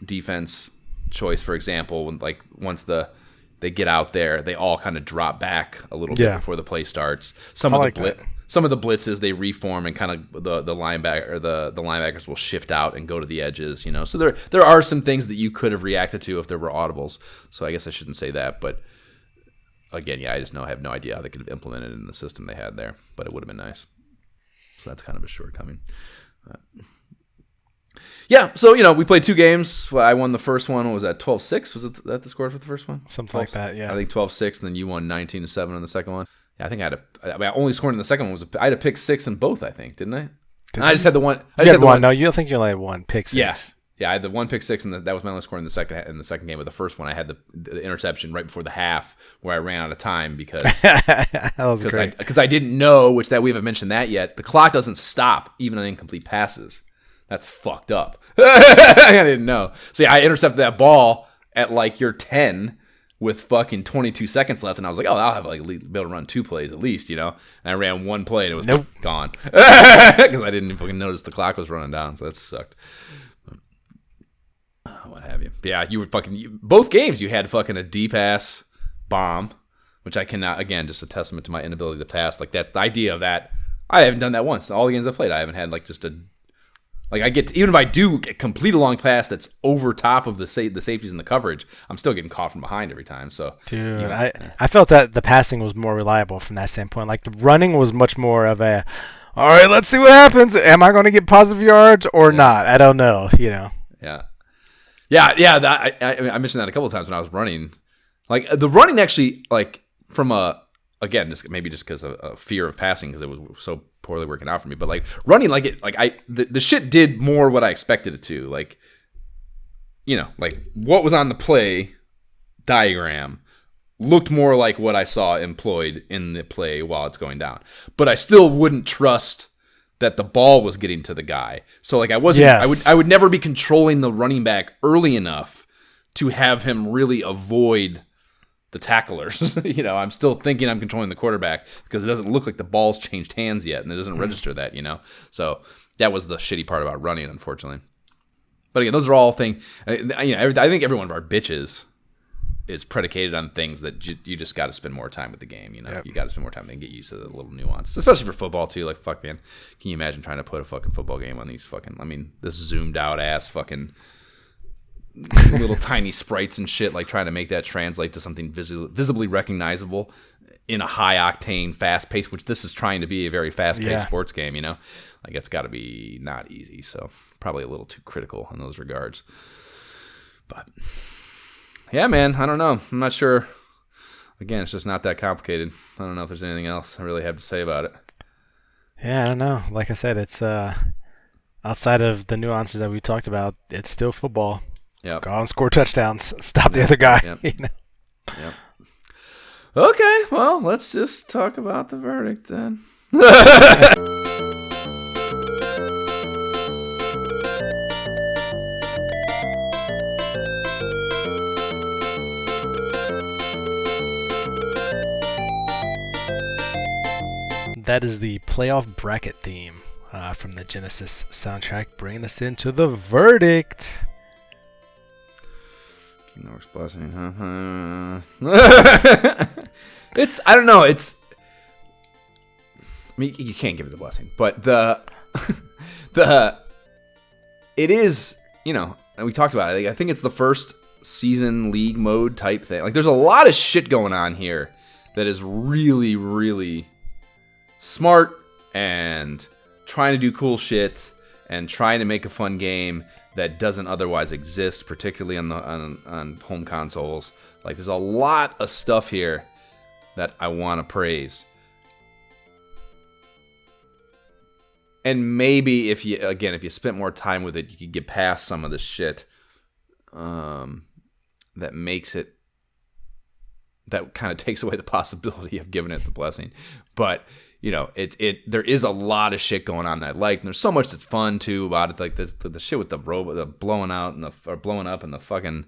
defense choice, for example, when, like, once they get out there, they all kind of drop back a little bit before the play starts. Some of the blitzes, they reform and kind of the linebackers will shift out and go to the edges, So there are some things that you could have reacted to if there were audibles. So I guess I shouldn't say that, but again, I just have no idea how they could have implemented it in the system they had there, but it would have been nice. So that's kind of a shortcoming. So, we played 2 games. I won the first one. What was that, 12-6? Was that the score for the first one? Something like that, yeah. I think 12-6, and then you won 19-7 on the second one. Yeah, I think I only scored in the second one. I had a pick 6 in both, I think, didn't I? I just had the one. You had one. No, you don't think you only had one pick 6. Yeah, I had the 1 pick 6, and that was my only score in the second game. But the first one, I had the interception right before the half, where I ran out of time because I didn't know, which that we haven't mentioned that yet. The clock doesn't stop even on incomplete passes. That's fucked up. I didn't know. So yeah, I intercepted that ball at like your 10 with fucking 22 seconds left, and I was like, I'll have be able to run 2 plays at least, And I ran 1 play, and it was gone because I didn't even fucking notice the clock was running down. So that sucked. What have you? Yeah, you were both games you had fucking a deep ass bomb, which I cannot, again, just a testament to my inability to pass. Like, that's the idea of that. I haven't done that once. All the games I've played, I haven't had even if I do complete a long pass that's over top of the safeties and the coverage, I'm still getting caught from behind every time. So, dude, I felt that the passing was more reliable from that standpoint. Like, the running was much more of a, all right, let's see what happens. Am I going to get positive yards or not? I don't know, Yeah. I mentioned that a couple of times when I was running. Like, the running actually, like, from again, maybe just because of a fear of passing, because it was so poorly working out for me. But like running like it, like the shit did more what I expected it to. Like, you know, like what was on the play diagram looked more like what I saw employed in the play while it's going down. But I still wouldn't trust that the ball was getting to the guy. So like I wasn't, I would never be controlling the running back early enough to have him really avoid the tacklers. You know, I'm still thinking I'm controlling the quarterback because it doesn't look like the ball's changed hands yet, and it doesn't register that, you know. So that was the shitty part about running, unfortunately. But again, those are all things. You know, I think every one of our bitches is predicated on things that you just got to spend more time with the game. You know, you got to spend more time and get used to the little nuances, especially for football too. Like, fuck, man, can you imagine trying to put a fucking football game on these fucking? I mean, this zoomed out ass fucking little tiny sprites and shit. Like trying to make that translate to something visibly recognizable in a high octane, fast pace, which this is trying to be a very fast paced sports game. You know, like it's got to be not easy. So probably a little too critical in those regards, but. Yeah, man, I don't know. I'm not sure. Again, it's just not that complicated. I don't know if there's anything else I really have to say about it. Yeah, I don't know. Like I said, it's outside of the nuances that we talked about, it's still football. Yeah. Go out and score touchdowns. Stop the other guy. Yep. You know? Yep. Okay, well, let's just talk about the verdict then. That is the playoff bracket theme from the Genesis soundtrack, bringing us into the verdict. Kingdom Hearts Blessing, It's, I don't know, it's, I mean, you can't give it the blessing, but it is, you know, and we talked about it, I think it's the first season league mode type thing. Like, there's a lot of shit going on here that is really, really smart and trying to do cool shit and trying to make a fun game that doesn't otherwise exist, particularly on home consoles. Like, there's a lot of stuff here that I want to praise. And maybe if you spent more time with it, you could get past some of the shit that makes it, that kind of takes away the possibility of giving it the blessing. But you know, there is a lot of shit going on that I like, and there's so much that's fun too about it, like the shit with the robot, the blowing up and the fucking,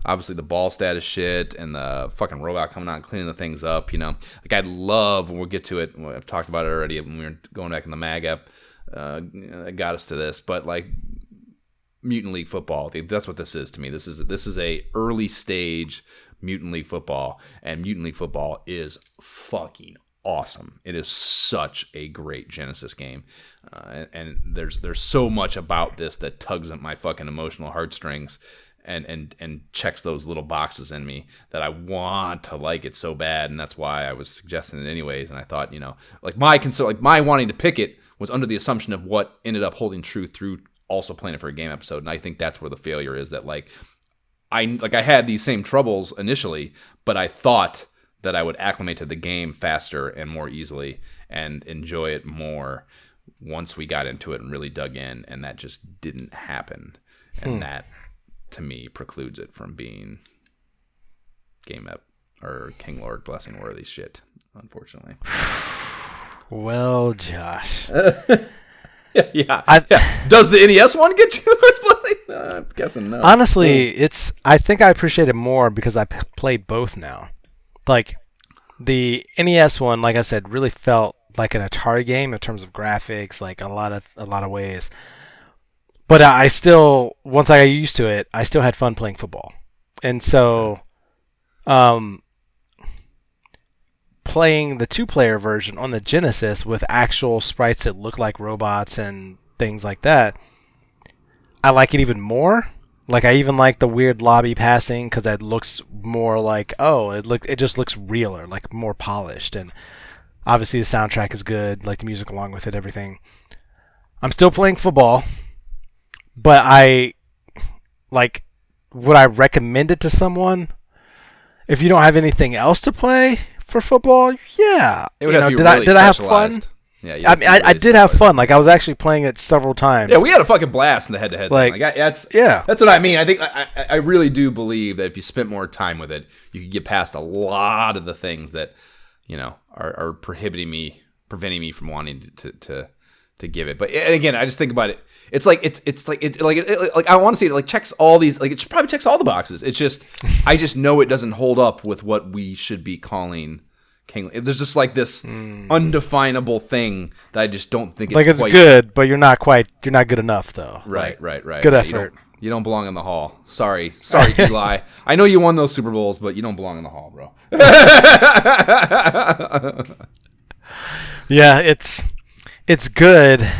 obviously the ball status shit, and the fucking robot coming out and cleaning the things up. You know, like I love, when we'll get to it, I've talked about it already when we were going back in the mag app, that got us to this, but like Mutant League Football, that's what this is to me. This is a early stage Mutant League Football, and Mutant League Football is fucking awesome. It is such a great Genesis game, and there's so much about this that tugs at my fucking emotional heartstrings and checks those little boxes in me that I want to like it so bad, and that's why I was suggesting it anyways. And I thought, you know, like my wanting to pick it was under the assumption of what ended up holding true through also playing it for a game episode, and I think that's where the failure is. That I had these same troubles initially, but I thought that I would acclimate to the game faster and more easily and enjoy it more once we got into it and really dug in, and that just didn't happen. And that, to me, precludes it from being Game Ep or King Lord Blessing worthy shit, unfortunately. Well, Josh. Yeah. Does the NES one get you Lord Blessing? I'm guessing no. Honestly, I think I appreciate it more because I played both now. Like, the NES one, like I said, really felt like an Atari game in terms of graphics, like a lot of ways. But I still, once I got used to it, I still had fun playing football. And so, playing the 2-player version on the Genesis with actual sprites that look like robots and things like that, I like it even more. Like, I even like the weird lobby passing because it looks more like, it just looks realer, like more polished. And obviously the soundtrack is good, like the music along with it, everything. I'm still playing football, but would I recommend it to someone? If you don't have anything else to play for football, yeah. It would have to be did really I have fun? specialized. Yeah, I mean, I did have fun. Like, I was actually playing it several times. Yeah, we had a fucking blast in the head-to-head Like, thing. That's what I mean. I think I really do believe that if you spent more time with it, you could get past a lot of the things that, are preventing me from wanting to give it. But and again, I just think about it. It's like I want to say it checks all these, it probably checks all the boxes. It's just I just know it doesn't hold up with what we should be calling King. There's just this undefinable thing that I just don't think it's good, but you're not good enough though. Right. Good effort. You don't belong in the hall. Sorry, Eli. I know you won those Super Bowls, but you don't belong in the hall, bro. Yeah, it's good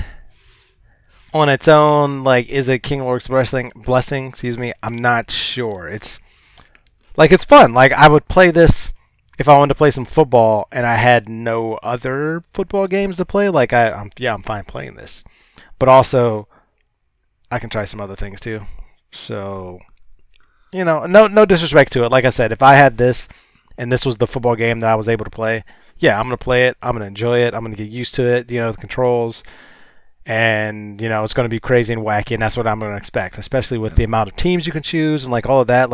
on its own. Is it King Lork's blessing? Excuse me. I'm not sure. It's fun. I would play this if I wanted to play some football and I had no other football games to play. I'm fine playing this, but also I can try some other things too. So, no disrespect to it. Like I said, if I had this and this was the football game that I was able to play, yeah, I'm going to play it. I'm going to enjoy it. I'm going to get used to it, the controls. And, it's going to be crazy and wacky, and that's what I'm going to expect, especially with the amount of teams you can choose and, all of that.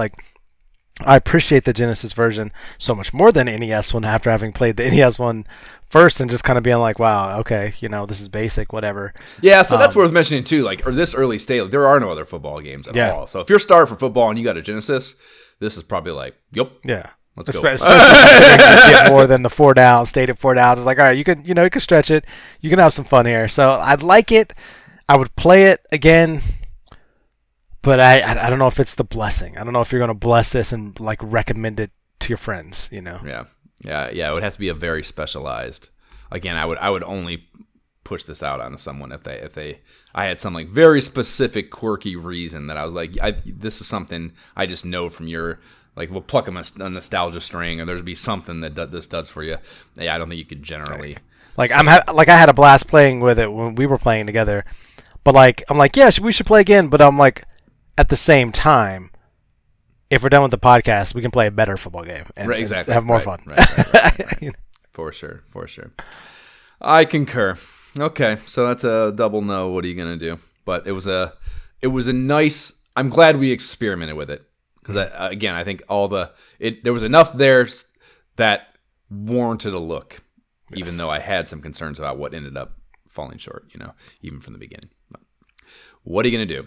I appreciate the Genesis version so much more than NES one after having played the NES one first and just kind of being wow, okay, this is basic, whatever. Yeah, so that's worth mentioning too. Or this early stage, there are no other football games at all. So if you're starting for football and you got a Genesis, this is probably yep. Yeah. Let's go. Especially if you get more than the 4 downs, stayed at 4 downs. It's all right, you can stretch it. You can have some fun here. So I'd like it. I would play it again. But I don't know if it's the blessing. I don't know if you're going to bless this and recommend it to your friends, Yeah. It would have to be a very specialized. Again, I would only push this out onto someone if I had some very specific quirky reason that I was this is something I just know from your we'll pluck a nostalgia string, or there'd be something that this does for you. Yeah, I don't think you could generally. I had a blast playing with it when we were playing together, but I'm yeah, we should play again. But I'm at the same time, if we're done with the podcast, we can play a better football game and, and have more fun. Right. For sure. I concur. Okay, so that's a double no. What are you gonna do? But it was a nice. I'm glad we experimented with it because again, I think there was enough there that warranted a look, even though I had some concerns about what ended up falling short. Even from the beginning. But what are you gonna do?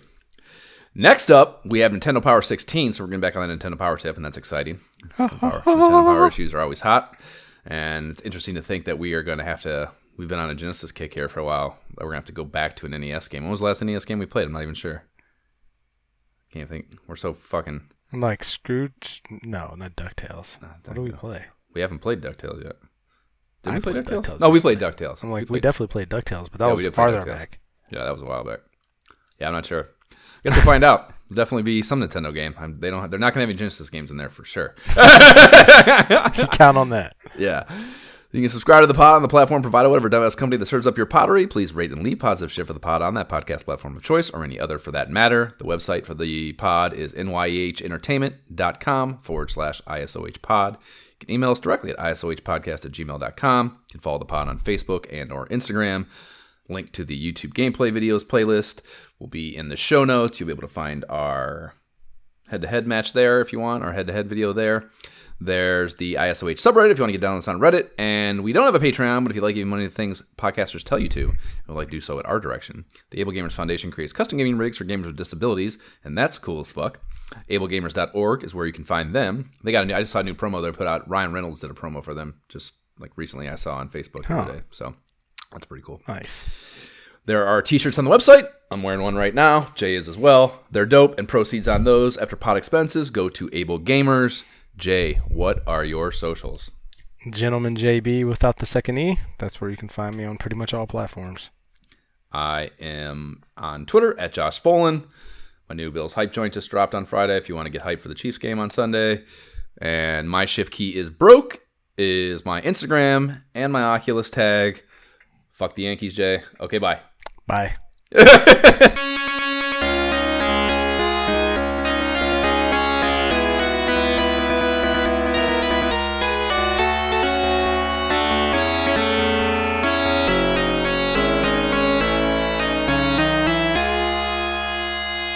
Next up, we have Nintendo Power 16, so we're getting back on the Nintendo Power tip, and that's exciting. Nintendo Power issues are always hot, and it's interesting to think that we are going to have to. We've been on a Genesis kick here for a while. We're going to have to go back to an NES game. When was the last NES game we played? I'm not even sure. Can't think. We're so fucking. I'm Scrooge? No, not DuckTales. What do we play? We haven't played DuckTales yet. Did we play DuckTales? DuckTales? No, we played DuckTales. We definitely played DuckTales, but that was farther back. Yeah, that was a while back. Yeah, I'm not sure. Guess we'll find out. There'll definitely be some Nintendo game. They're not going to have any Genesis games in there for sure. Count on that. Yeah. You can subscribe to the pod on the platform provided whatever dumbass company that serves up your pottery. Please rate and leave positive shit for the pod on that podcast platform of choice or any other for that matter. The website for the pod is nyehentertainment.com/ISOH pod. You can email us directly at isohpodcast@gmail.com. You can follow the pod on Facebook and or Instagram. Link to the YouTube gameplay videos playlist will be in the show notes. You'll be able to find our head-to-head match there if you want, our head-to-head video there. There's the ISOH subreddit if you want to get down on this on Reddit. And we don't have a Patreon, but if you like giving money to things podcasters tell you to, you would like to do so at our direction. The Able Gamers Foundation creates custom gaming rigs for gamers with disabilities, and that's cool as fuck. AbleGamers.org is where you can find them. They got I just saw a new promo they put out. Ryan Reynolds did a promo for them just recently I saw on Facebook the other day. So that's pretty cool. Nice. There are t-shirts on the website. I'm wearing one right now. Jay is as well. They're dope, and proceeds on those after pod expenses go to Able Gamers. Jay, what are your socials? Gentleman JB without the second E. That's where you can find me on pretty much all platforms. I am on Twitter at Josh Folan. My new Bills Hype joint just dropped on Friday if you want to get hyped for the Chiefs game on Sunday. And my shift key is broke is my Instagram and my Oculus tag. Fuck the Yankees, Jay. Okay, bye. Bye.